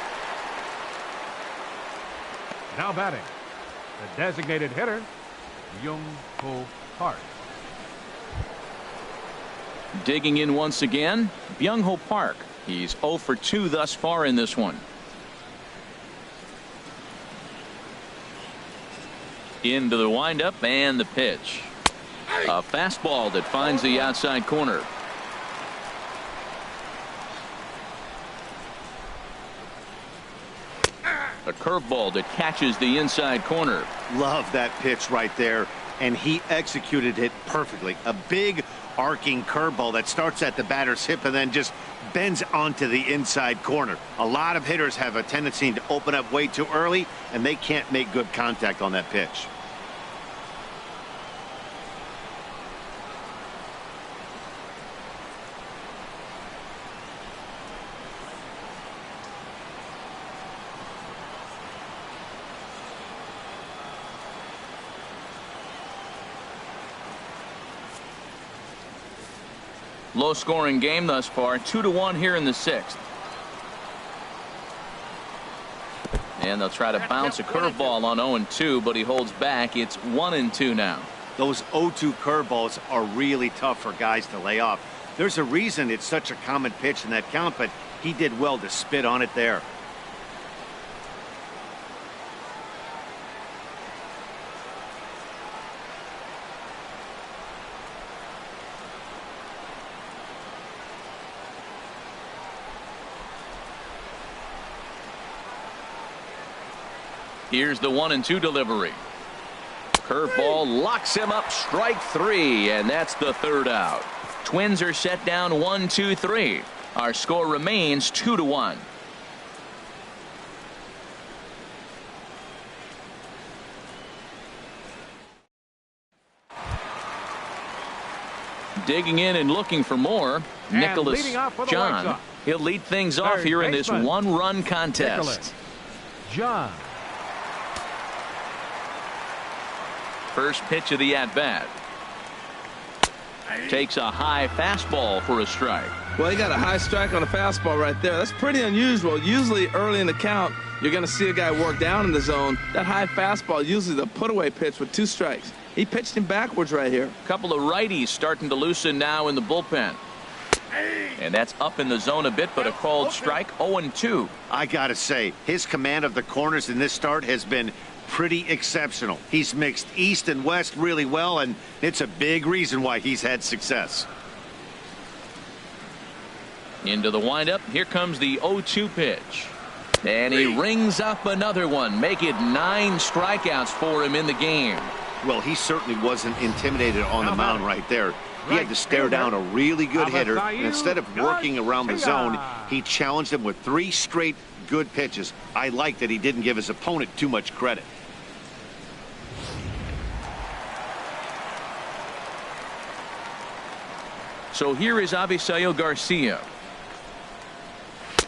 [SPEAKER 3] Now batting, the designated hitter, Byung-Ho Park.
[SPEAKER 1] Digging in once again, Byung-Ho Park. He's 0 for 2 thus far in this one. Into the windup and the pitch. A fastball that finds the outside corner. A curveball that catches the inside corner.
[SPEAKER 4] Love that pitch right there, and he executed it perfectly. A big arcing curveball that starts at the batter's hip and then just bends onto the inside corner. A lot of hitters have a tendency to open up way too early, and they can't make good contact on that pitch.
[SPEAKER 1] Low scoring game thus far, 2-1 here in the sixth. And they'll try to bounce a curveball on 0-2, but he holds back. It's 1-2 now.
[SPEAKER 4] Those 0-2 curveballs are really tough for guys to lay off. There's a reason it's such a common pitch in that count, but he did well to spit on it there.
[SPEAKER 1] Here's the 1-2 delivery. Curveball locks him up, strike 3, and that's the third out. Twins are set down 1-2-3. Our score remains 2-1. Digging in and looking for more, Nicholas John. He'll lead things off here in this one-run contest.
[SPEAKER 3] John.
[SPEAKER 1] First pitch of the at-bat. Takes a high fastball for a strike.
[SPEAKER 2] Well, he got a high strike on a fastball right there. That's pretty unusual. Usually early in the count, you're going to see a guy work down in the zone. That high fastball, usually the put-away pitch with 2 strikes. He pitched him backwards right here.
[SPEAKER 1] A couple of righties starting to loosen now in the bullpen. And that's up in the zone a bit, but a called strike. 0-2.
[SPEAKER 4] I got to say, his command of the corners in this start has been pretty exceptional. He's mixed east and west really well, and it's a big reason why he's had success.
[SPEAKER 1] Into the windup. Here comes the 0-2 pitch. And he rings up another one. Make it 9 strikeouts for him in the game.
[SPEAKER 4] Well, he certainly wasn't intimidated on the mound right there. He had to stare down a really good hitter, and instead of working around the zone, he challenged him with 3 straight good pitches. I like that he didn't give his opponent too much credit.
[SPEAKER 1] So here is Avisail Garcia,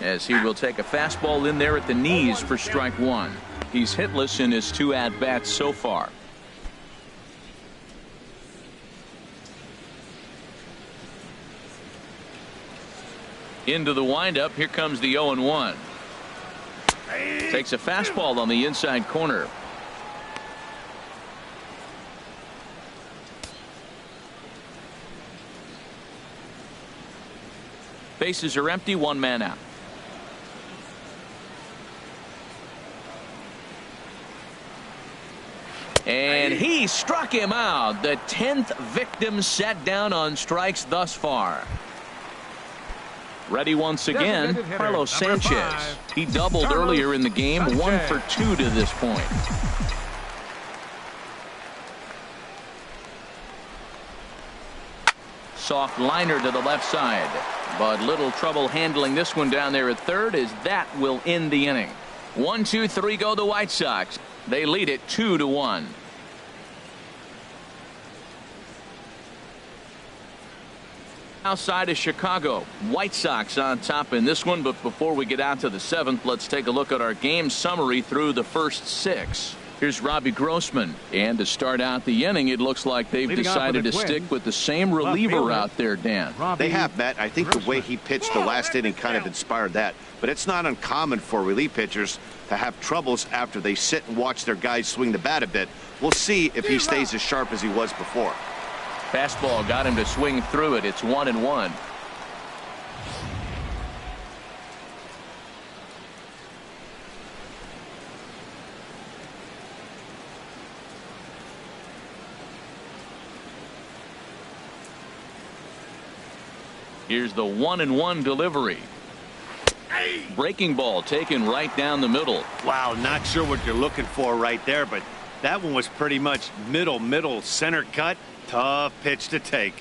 [SPEAKER 1] as he will take a fastball in there at the knees for strike 1. He's hitless in his 2 at-bats so far. Into the windup. Here comes the 0-1. Takes a fastball on the inside corner. Bases are empty. One man out. And he struck him out. The 10th victim set down on strikes thus far. Ready once again, Carlos Sanchez. He doubled earlier in the game, 1 for 2 to this point. Soft liner to the left side, but little trouble handling this one down there at third, as that will end the inning. 1, 2, 3 go the White Sox. They lead it 2-1. Outside of Chicago, White Sox on top in this one, but before we get out to the 7th, let's take a look at our game summary through the first 6. Here's Robbie Grossman, and to start out the inning, it looks like they've decided to stick with the same reliever out there, Dan.
[SPEAKER 4] They have, Matt. I think the way he pitched the last inning kind of inspired that, but it's not uncommon for relief pitchers to have troubles after they sit and watch their guys swing the bat a bit. We'll see if he stays as sharp as he was before.
[SPEAKER 1] Fastball got him to swing through it. It's 1-1. Here's the 1-1 delivery. Breaking ball taken right down the middle.
[SPEAKER 4] Wow, not sure what you're looking for right there, but that one was pretty much middle center cut. Tough pitch to take.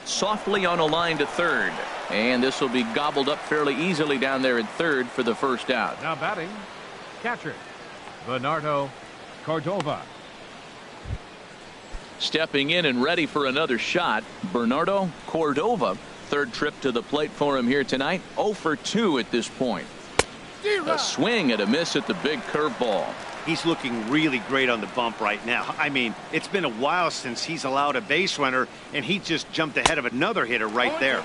[SPEAKER 1] Softly on a line to third, and this will be gobbled up fairly easily down there at third for the first out.
[SPEAKER 3] Now batting, catcher Bernardo Cordova.
[SPEAKER 1] Stepping in and ready for another shot, Bernardo Cordova. Third trip to the plate for him here tonight. 0 for 2 at this point. A swing and a miss at the big curveball.
[SPEAKER 4] He's looking really great on the bump right now. I mean, it's been a while since he's allowed a base runner, and he just jumped ahead of another hitter right there.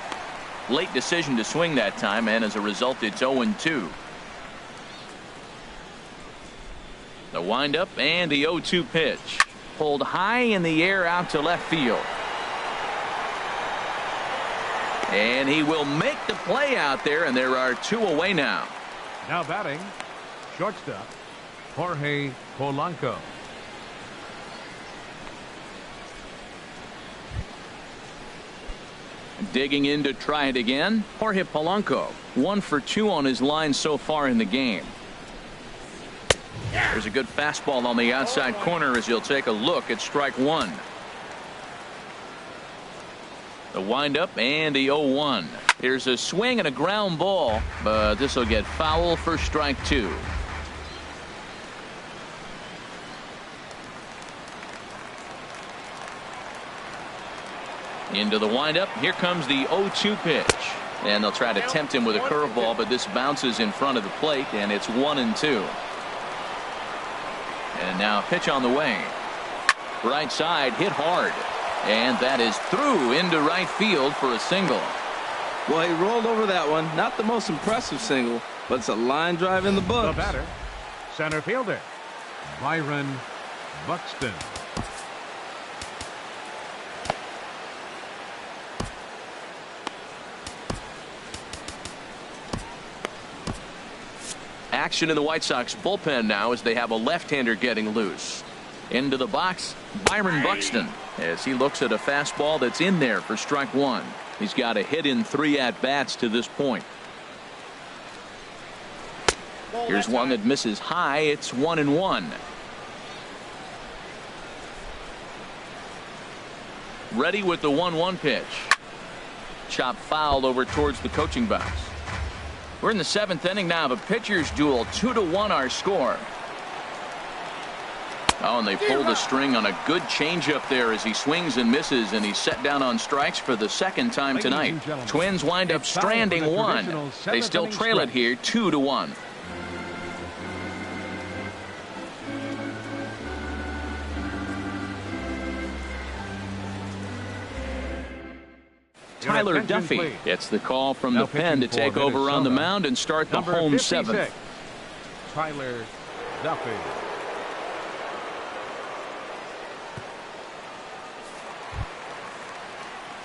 [SPEAKER 1] Late decision to swing that time, and as a result, it's 0-2. The windup and the 0-2 pitch. Pulled high in the air out to left field. And he will make the play out there, and there are 2 away now.
[SPEAKER 3] Now batting, shortstop Jorge Polanco.
[SPEAKER 1] Digging in to try it again, Jorge Polanco. 1 for 2 on his line so far in the game. There's a good fastball on the outside corner as you'll take a look at strike 1. The windup and the 0-1. Here's a swing and a ground ball, but this will get foul for strike 2. Into the windup. Here comes the 0-2 pitch. And they'll try to tempt him with a curveball, but this bounces in front of the plate, and it's 1-2. And now pitch on the way. Right side hit hard. And that is through into right field for a single.
[SPEAKER 2] Well, he rolled over that one. Not the most impressive single, but it's a line drive in the books.
[SPEAKER 3] The batter, center fielder Byron Buxton.
[SPEAKER 1] Action in the White Sox bullpen now as they have a left-hander getting loose. Into the box, Byron Buxton, as he looks at a fastball that's in there for strike 1. He's got a hit in 3 at-bats to this point. Here's one that misses high. It's 1-1. Ready with the 1-1 pitch. Chop foul over towards the coaching box. We're in the 7th inning now of a pitcher's duel. 2-1 our score. Oh, and they pulled the string on a good changeup there as he swings and misses, and he's set down on strikes for the second time tonight. Twins wind up stranding one. They still trail it here 2-1. Tyler Duffy gets the call from the pen to take over on the mound and start the home seventh.
[SPEAKER 3] Tyler Duffy.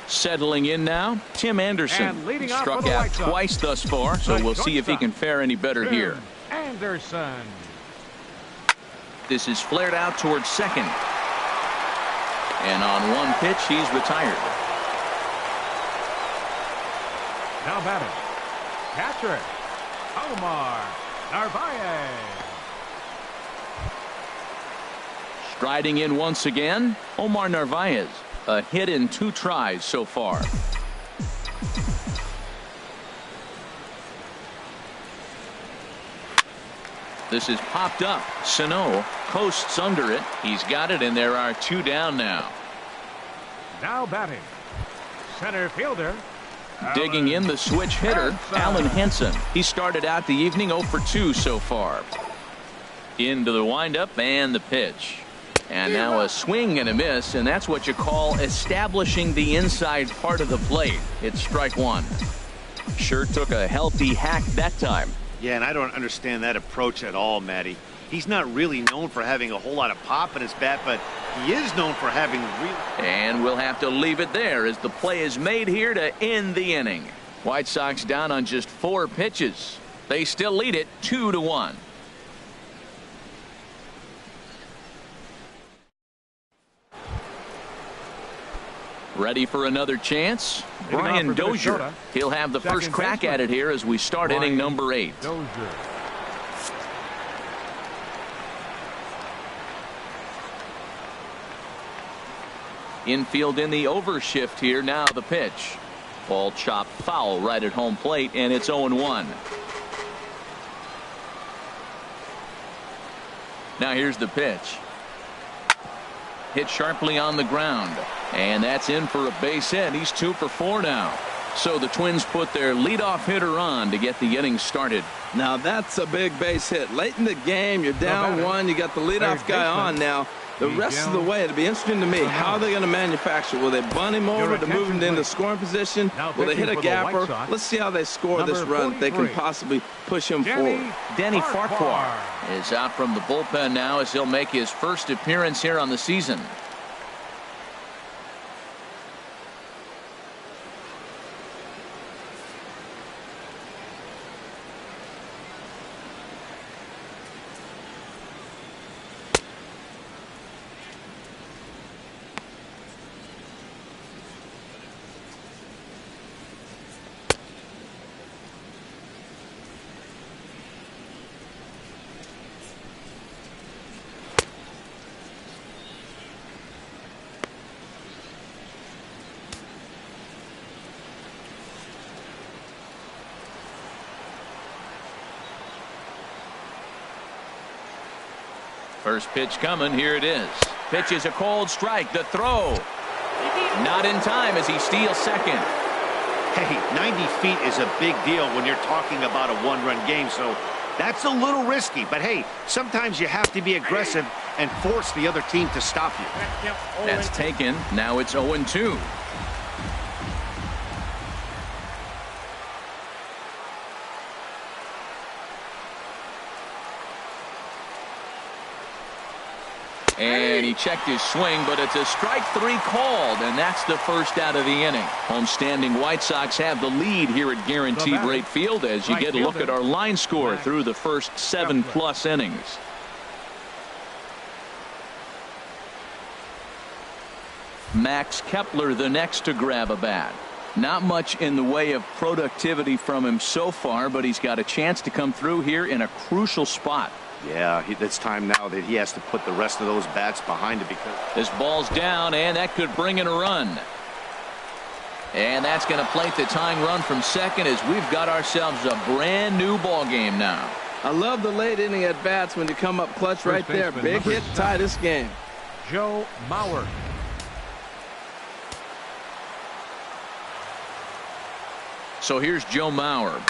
[SPEAKER 1] Settling in now, Tim Anderson. Struck out twice thus far, so we'll see if he can fare any better here.
[SPEAKER 3] Anderson.
[SPEAKER 1] This is flared out towards second. And on one pitch, he's retired.
[SPEAKER 3] Now batting, catcher, Omar Narvaez.
[SPEAKER 1] Striding in once again, Omar Narvaez. A hit in 2 tries so far. This is popped up. Sano coasts under it. He's got it, and there are 2 down now.
[SPEAKER 3] Now batting, center fielder.
[SPEAKER 1] Digging in the switch hitter, Alan Henson. He started out the evening 0 for 2 so far. Into the windup and the pitch. And now a swing and a miss, and that's what you call establishing the inside part of the plate. It's strike one. Sure took a healthy hack that time.
[SPEAKER 4] Yeah, and I don't understand that approach at all, Matty. He's not really known for having a whole lot of pop in his bat, but he is known for having real.
[SPEAKER 1] And we'll have to leave it there as the play is made here to end the inning. White Sox down on just 4 pitches. They still lead it 2-1. Ready for another chance? Brian Dozier. He'll have the first crack at it here as we start inning number 8. Infield in the overshift here. Now the pitch. Ball chopped foul right at home plate, and it's 0-1. Now here's the pitch. Hit sharply on the ground, and that's in for a base hit. He's 2 for 4 now. So the Twins put their leadoff hitter on to get the inning started.
[SPEAKER 2] Now that's a big base hit. Late in the game, you're down 1. You got the leadoff guy on now. The rest of the way, it'll be interesting to me. How are they going to manufacture? Will they bunt him over to move him into scoring position? Will they hit a gapper? Let's see how they score this run. They can possibly push him forward.
[SPEAKER 1] Denny Farquhar is out from the bullpen now as he'll make his first appearance here on the season. First pitch coming. Here it is. Pitch is a cold strike. The throw. Not in time as he steals second.
[SPEAKER 4] Hey, 90 feet is a big deal when you're talking about a 1-run game, so that's a little risky. But hey, sometimes you have to be aggressive and force the other team to stop you.
[SPEAKER 1] That's taken. Now it's 0-2. And he checked his swing, but it's a strike 3 called, and that's the first out of the inning. Homestanding White Sox have the lead here at Guaranteed Rate Field as you get a look at our line score through the first 7+ innings. Max Kepler the next to grab a bat. Not much in the way of productivity from him so far, but he's got a chance to come through here in a crucial spot.
[SPEAKER 4] Yeah, it's time now that he has to put the rest of those bats behind it because
[SPEAKER 1] this ball's down, and that could bring in a run. And that's going to plate the tying run from second as we've got ourselves a brand new ball game now.
[SPEAKER 2] I love the late inning at bats when you come up clutch right there. Big hit, tie this game.
[SPEAKER 3] Joe Mauer.
[SPEAKER 1] So here's Joe Mauer.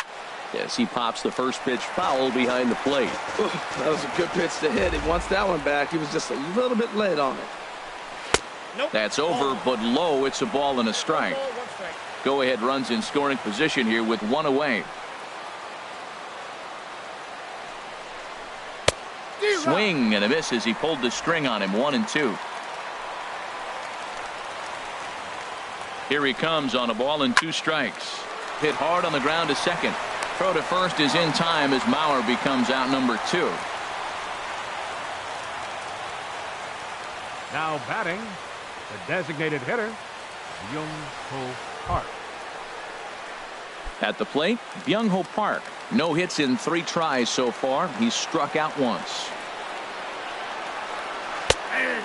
[SPEAKER 6] Yes, he pops the first pitch foul behind the plate.
[SPEAKER 2] Ooh, that was a good pitch to hit. He wants that one back. He was just a little bit late on it.
[SPEAKER 5] Nope.
[SPEAKER 1] That's over, but low. It's a ball and a strike.
[SPEAKER 5] Ball, 1 strike.
[SPEAKER 1] Go ahead runs in scoring position here with 1 away. Swing and a miss as he pulled the string on him. 1-2. Here he comes on a ball and 2 strikes. Hit hard on the ground to second. Throw to first is in time as Mauer becomes out number 2.
[SPEAKER 3] Now batting, the designated hitter, Byung-Ho Park.
[SPEAKER 1] At the plate, Byung-Ho Park. No hits in 3 tries so far. He's struck out once.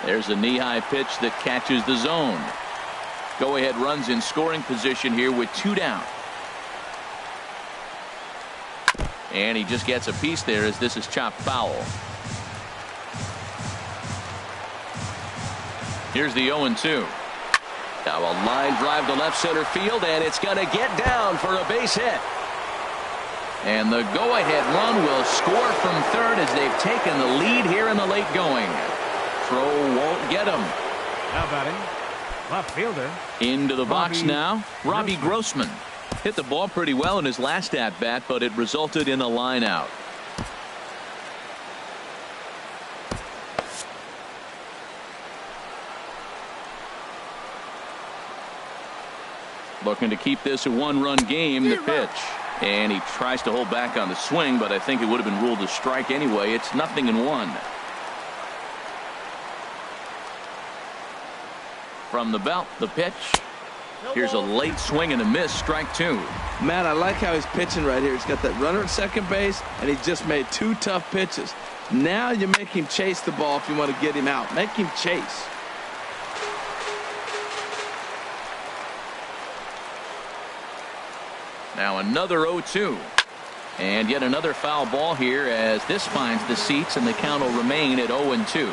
[SPEAKER 1] There's a knee-high pitch that catches the zone. Go ahead runs in scoring position here with 2 down. And he just gets a piece there as this is chopped foul. Here's the 0-2.
[SPEAKER 6] Now a line drive to left center field, and it's going to get down for a base hit.
[SPEAKER 1] And the go-ahead run will score from third as they've taken the lead here in the late going. Throw won't get him.
[SPEAKER 3] Now batting, left fielder.
[SPEAKER 1] Into the box
[SPEAKER 3] Robbie
[SPEAKER 1] now, Robbie Grossman. Hit the ball pretty well in his last at-bat, but it resulted in a line out. Looking to keep this a 1-run game. The pitch. And he tries to hold back on the swing, but I think it would have been ruled a strike anyway. It's 0-1. From the belt, the pitch. Here's a late swing and a miss. Strike 2.
[SPEAKER 2] Matt, I like how he's pitching right here. He's got that runner at second base, and he just made 2 tough pitches. Now you make him chase the ball if you want to get him out. Make him chase.
[SPEAKER 1] Now another 0-2. And yet another foul ball here as this finds the seats, and the count will remain at 0-2.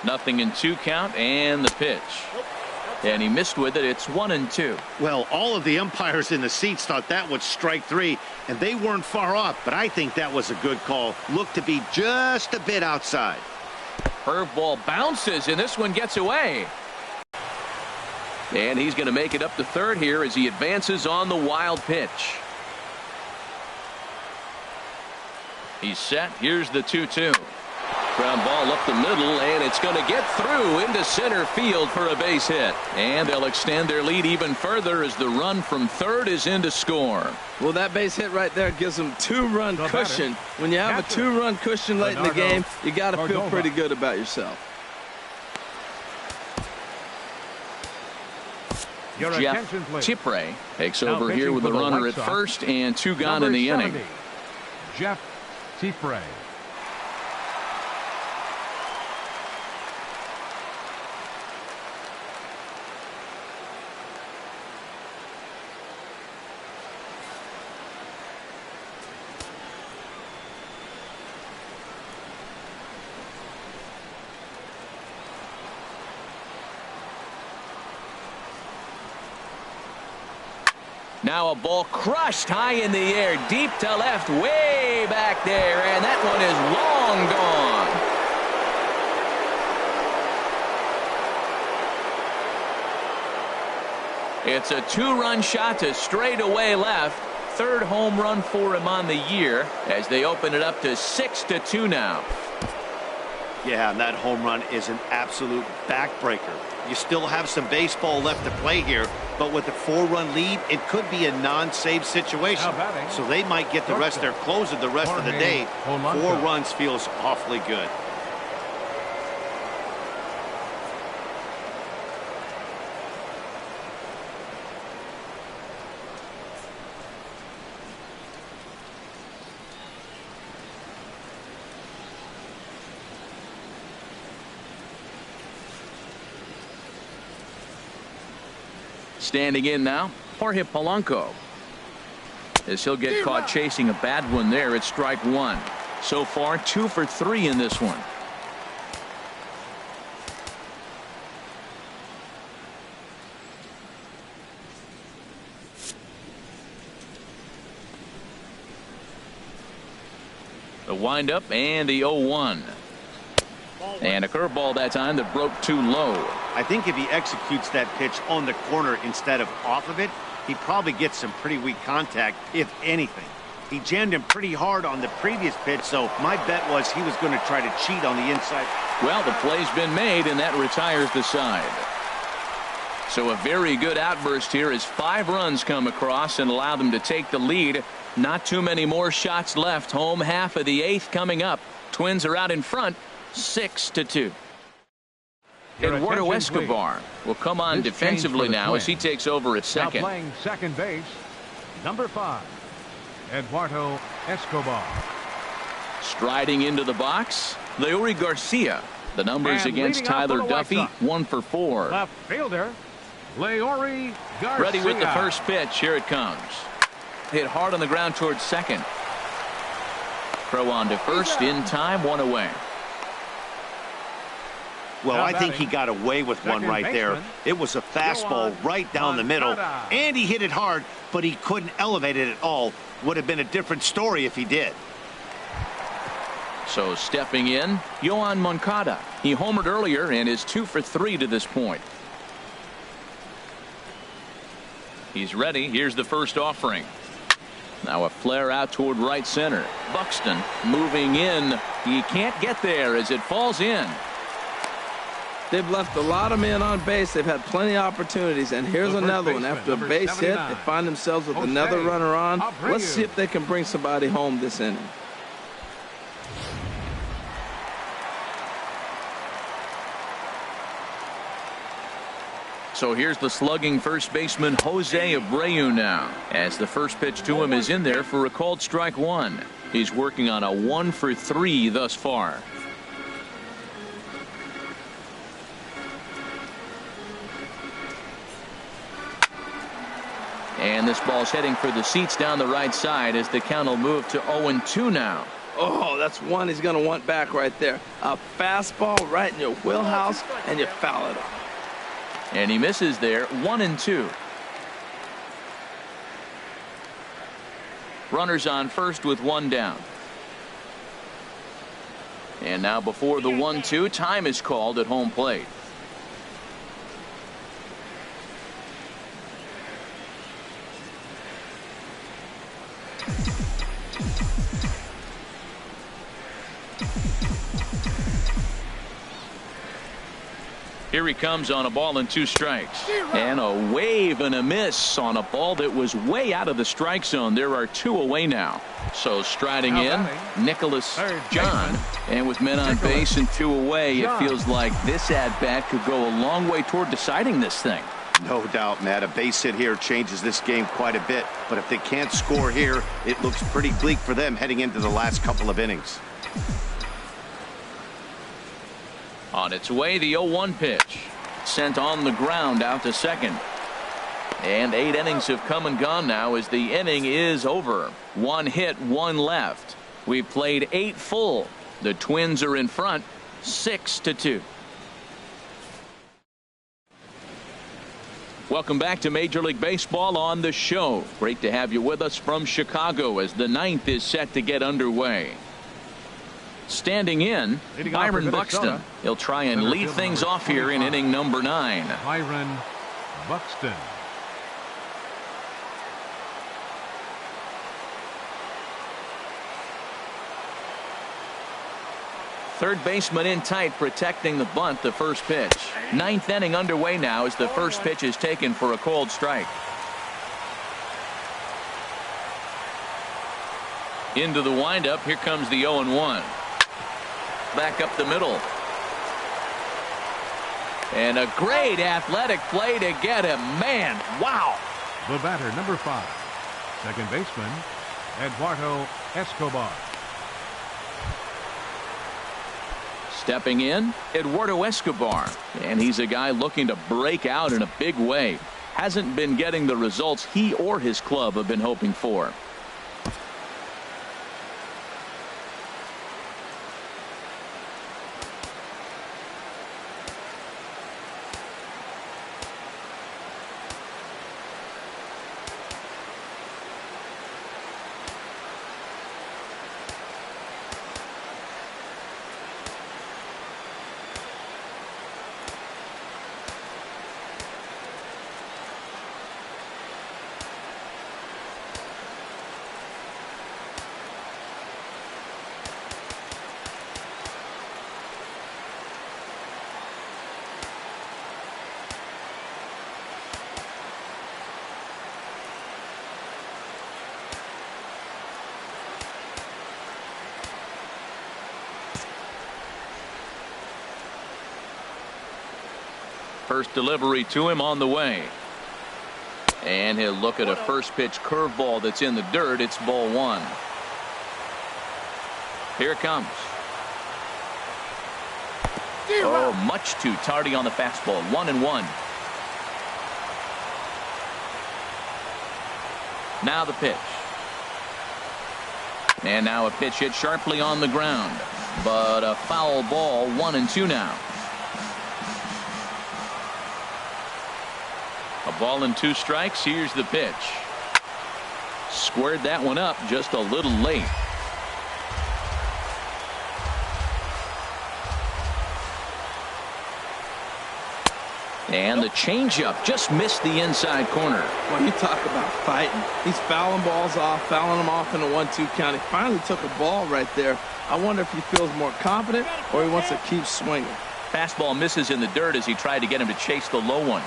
[SPEAKER 1] 0-2 count, and the pitch. And he missed with it. It's 1-2.
[SPEAKER 4] Well, all of the umpires in the seats thought that was strike 3, and they weren't far off, but I think that was a good call. Looked to be just a bit outside.
[SPEAKER 1] Curveball bounces, and this one gets away. And he's going to make it up to third here as he advances on the wild pitch. He's set. Here's the 2-2. Ground ball up the middle, and it's going to get through into center field for a base hit. And they'll extend their lead even further as the run from third is in to score.
[SPEAKER 2] Well, that base hit right there gives them 2-run cushion. When you have a 2-run cushion late in the game, you got to feel pretty good about yourself.
[SPEAKER 1] Jeff Tipre takes over here with the runner at first and 2 gone in the inning.
[SPEAKER 3] Jeff Tipre.
[SPEAKER 1] Now a ball crushed high in the air, deep to left, way back there, and that one is long gone. It's a 2-run shot to straightaway left. 3rd home run for him on the year as they open it up to 6-2 now.
[SPEAKER 4] Yeah, and that home run is an absolute backbreaker. You still have some baseball left to play here, but with a 4-run lead, it could be a non-save situation. So they might get the rest of their closer the rest of the day. 4 runs feels awfully good.
[SPEAKER 1] Standing in now, Jorge Polanco. as he'll get caught chasing a bad one there. It's strike one. So far 2 for 3 in this one. The windup and the 0-1. And a curveball that time that broke too low.
[SPEAKER 4] I think if he executes that pitch on the corner instead of off of it, he probably gets some pretty weak contact, if anything. He jammed him pretty hard on the previous pitch, so my bet was he was going to try to cheat on the inside.
[SPEAKER 1] Well, the play's been made, and that retires the side. So a very good outburst here as 5 runs come across and allow them to take the lead. Not too many more shots left. Home half of the 8th coming up. Twins are out in front, 6-2. Eduardo Escobar will come on defensively now as he takes over at second.
[SPEAKER 3] Now playing second base, number 5, Eduardo Escobar.
[SPEAKER 1] Striding into the box, Leury Garcia. The numbers
[SPEAKER 3] And
[SPEAKER 1] against
[SPEAKER 3] leading off for
[SPEAKER 1] Tyler
[SPEAKER 3] the White
[SPEAKER 1] Duffy,
[SPEAKER 3] Sox,
[SPEAKER 1] 1 for 4.
[SPEAKER 3] left fielder, Leury Garcia.
[SPEAKER 1] Ready with the first pitch. Here it comes. Hit hard on the ground towards second. Throw on to first in time, 1 away.
[SPEAKER 4] Well,
[SPEAKER 3] Now
[SPEAKER 4] I think he
[SPEAKER 3] batting,
[SPEAKER 4] got away with one
[SPEAKER 3] second
[SPEAKER 4] right there.
[SPEAKER 3] baseman,
[SPEAKER 4] It was a fastball right down the middle,
[SPEAKER 3] Moncada.
[SPEAKER 4] and he hit it hard, but he couldn't elevate it at all. Would have been a different story if he did.
[SPEAKER 1] So stepping in, Yohan Moncada. He homered earlier and is 2 for 3 to this point. He's ready. Here's the first offering. Now a flare out toward right center. Buxton moving in. He can't get there as it falls in.
[SPEAKER 2] They've left a lot of men on base. They've had plenty of opportunities. And here's
[SPEAKER 3] The first
[SPEAKER 2] another one.
[SPEAKER 3] baseman,
[SPEAKER 2] After a
[SPEAKER 3] number
[SPEAKER 2] base hit,
[SPEAKER 3] 79,
[SPEAKER 2] they find themselves with
[SPEAKER 3] Jose
[SPEAKER 2] another runner on.
[SPEAKER 3] Abreu.
[SPEAKER 2] Let's see if they can bring somebody home this inning.
[SPEAKER 1] So here's the slugging first baseman Jose Abreu now, as the first pitch to him is in there for a called strike 1. He's working on a 1 for 3 thus far. And this ball's heading for the seats down the right side as the count will move to 0-2 now.
[SPEAKER 2] Oh, that's one he's going to want back right there. A fastball right in your wheelhouse, and you foul it off.
[SPEAKER 1] And he misses there, 1-2. Runners on first with 1 down. And now before the 1-2, time is called at home plate. Here he comes on a ball and 2 strikes. And a wave and a miss on a ball that was way out of the strike zone. There are 2 away now. So striding
[SPEAKER 3] Now
[SPEAKER 1] in,
[SPEAKER 3] batting,
[SPEAKER 1] Nicholas
[SPEAKER 3] third
[SPEAKER 1] John.
[SPEAKER 3] baseman,
[SPEAKER 1] And with men on
[SPEAKER 3] Nicholas
[SPEAKER 1] base and 2 away,
[SPEAKER 3] John.
[SPEAKER 1] it feels like this at-bat could go a long way toward deciding this thing.
[SPEAKER 4] No doubt, Matt. A base hit here changes this game quite a bit. But if they can't score here, it looks pretty bleak for them heading into the last couple of innings.
[SPEAKER 1] On its way, the 0-1 pitch. Sent on the ground out to second. And 8 innings have come and gone now as the inning is over. 1 hit, 1 left. We've played 8 full. The Twins are in front, 6-2. Welcome back to Major League Baseball on the show. Great to have you with us from Chicago as the 9th is set to get underway. Standing in,
[SPEAKER 3] Leading off for
[SPEAKER 1] Byron
[SPEAKER 3] Minnesota,
[SPEAKER 1] Buxton. He'll try and
[SPEAKER 3] center
[SPEAKER 1] lead
[SPEAKER 3] fielder
[SPEAKER 1] things
[SPEAKER 3] number
[SPEAKER 1] off here in
[SPEAKER 3] 25.
[SPEAKER 1] inning number 9.
[SPEAKER 3] Byron Buxton.
[SPEAKER 1] Third baseman in tight, protecting the bunt, the first pitch. 9th inning underway now as the first pitch is taken for a called strike. Into the windup, here comes the 0-1. Back up the middle. And a great athletic play to get him. Man, wow.
[SPEAKER 3] The batter, number 5, second baseman, Eduardo Escobar.
[SPEAKER 1] Stepping in, Eduardo Escobar. And he's a guy looking to break out in a big way. Hasn't been getting the results he or his club have been hoping for. First delivery to him on the way. And he'll look at a first pitch curveball that's in the dirt. It's ball one. Here it comes. Oh, much too tardy on the fastball. 1-1. Now the pitch. And now a pitch hit sharply on the ground. But a foul ball. 1-2 now. A ball and 2 strikes. Here's the pitch. Squared that one up just a little late. And the changeup just missed the inside corner.
[SPEAKER 2] Well, you talk about fighting. He's fouling balls off, fouling them off in a 1-2 count. He finally took a ball right there. I wonder if he feels more confident or he wants to keep swinging.
[SPEAKER 1] Fastball misses in the dirt as he tried to get him to chase the low one.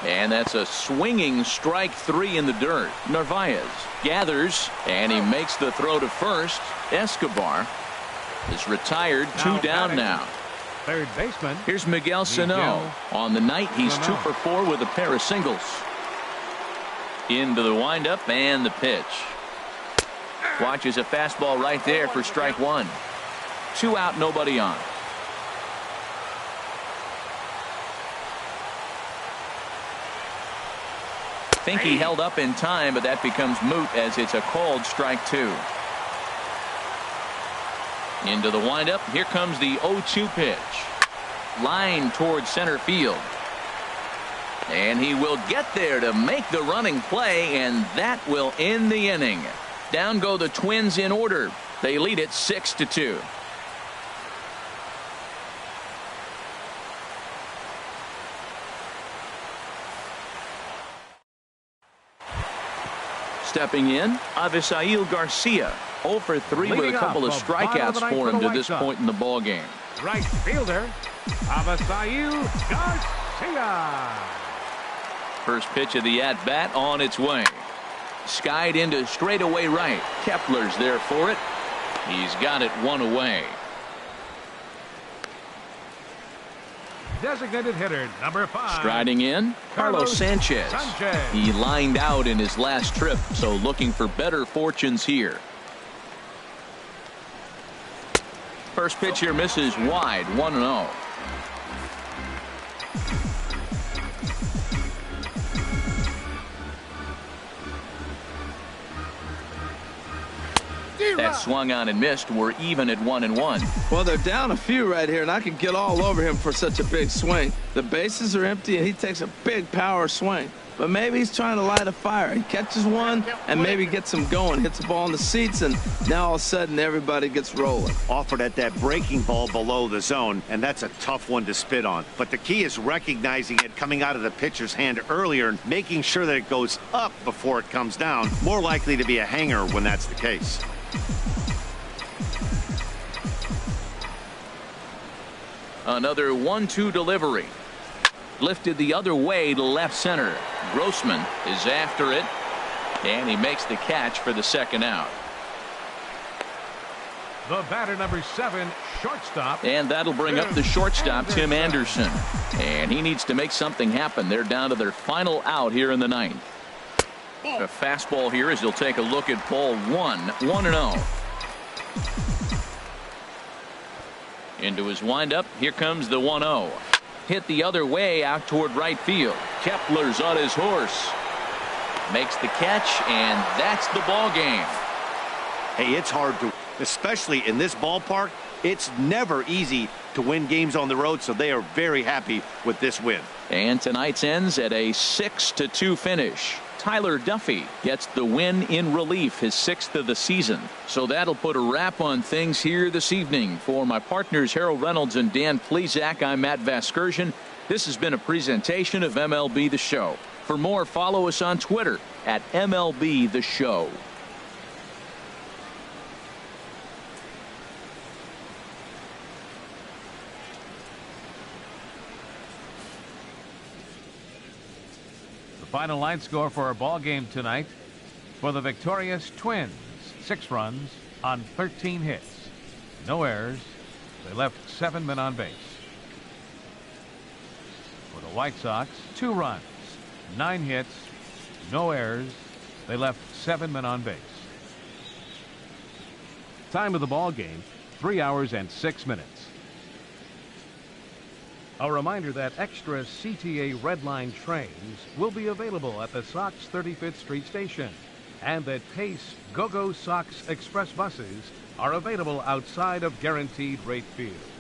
[SPEAKER 1] And that's a swinging strike 3 in the dirt. Narvaez gathers, and he makes the throw to first. Escobar is retired. 2 down now.
[SPEAKER 3] Third baseman.
[SPEAKER 1] Here's Miguel Sano. On the night, he's 2 for 4 with a pair of singles. Into the windup and the pitch. Watches a fastball right there for strike 1. 2 out, nobody on. Think he held up in time, but that becomes moot as it's a called strike 2. Into the windup. Here comes the 0-2 pitch. Line towards center field. And he will get there to make the running play, and that will end the inning. Down go the Twins in order. They lead it 6-2. Stepping in, Avisail Garcia. 0 for 3 with a couple of strikeouts for him to this point in the ball game.
[SPEAKER 3] Right fielder, Avisail Garcia.
[SPEAKER 1] First pitch of the at-bat on its way. Skied into straightaway right. Kepler's there for it. He's got it 1 away.
[SPEAKER 3] Designated hitter number 5.
[SPEAKER 1] Striding in, Carlos Sanchez. He lined out in his last trip, so looking for better fortunes here. First pitch here misses wide. 1-0. That swung on and missed. We're even at 1-1.
[SPEAKER 2] Well, they're down a few right here, and I can get all over him for such a big swing. The bases are empty, and he takes a big power swing. But maybe he's trying to light a fire. He catches one and maybe gets him going. Hits the ball in the seats, and now all of a sudden everybody gets rolling.
[SPEAKER 4] Offered at that breaking ball below the zone, and that's a tough one to spit on. But the key is recognizing it coming out of the pitcher's hand earlier and making sure that it goes up before it comes down. More likely to be a hanger when that's the case.
[SPEAKER 1] Another 1-2 delivery. Lifted the other way to left center. Grossman is after it, and he makes the catch for the second out.
[SPEAKER 3] The batter number 7, shortstop.
[SPEAKER 1] And that'll bring up the shortstop, Tim Anderson. And he needs to make something happen. They're down to their final out here in the ninth. A fastball here as he'll take a look at ball 1. 1-0. Into his windup. Here comes the 1-0. Hit the other way out toward right field. Kepler's on his horse. Makes the catch, and that's the ball game.
[SPEAKER 4] Hey, it's hard to, especially in this ballpark, it's never easy to win games on the road, so they are very happy with this win.
[SPEAKER 1] And tonight's ends at a 6-2 finish. Tyler Duffy gets the win in relief, his 6th of the season. So that'll put a wrap on things here this evening. For my partners Harold Reynolds and Dan Plesac, I'm Matt Vasgersian. This has been a presentation of MLB The Show. For more, follow us on Twitter at MLB The Show.
[SPEAKER 3] Final line score for our ball game tonight. For the victorious Twins, 6 runs on 13 hits. no errors. They left 7 men on base. For the White Sox, 2 runs, 9 hits, no errors. They left 7 men on base. Time of the ball game, 3 hours and 6 minutes. A reminder that extra CTA Red Line trains will be available at the Sox 35th Street station, and that Pace Go-Go Sox Express buses are available outside of Guaranteed Rate Field.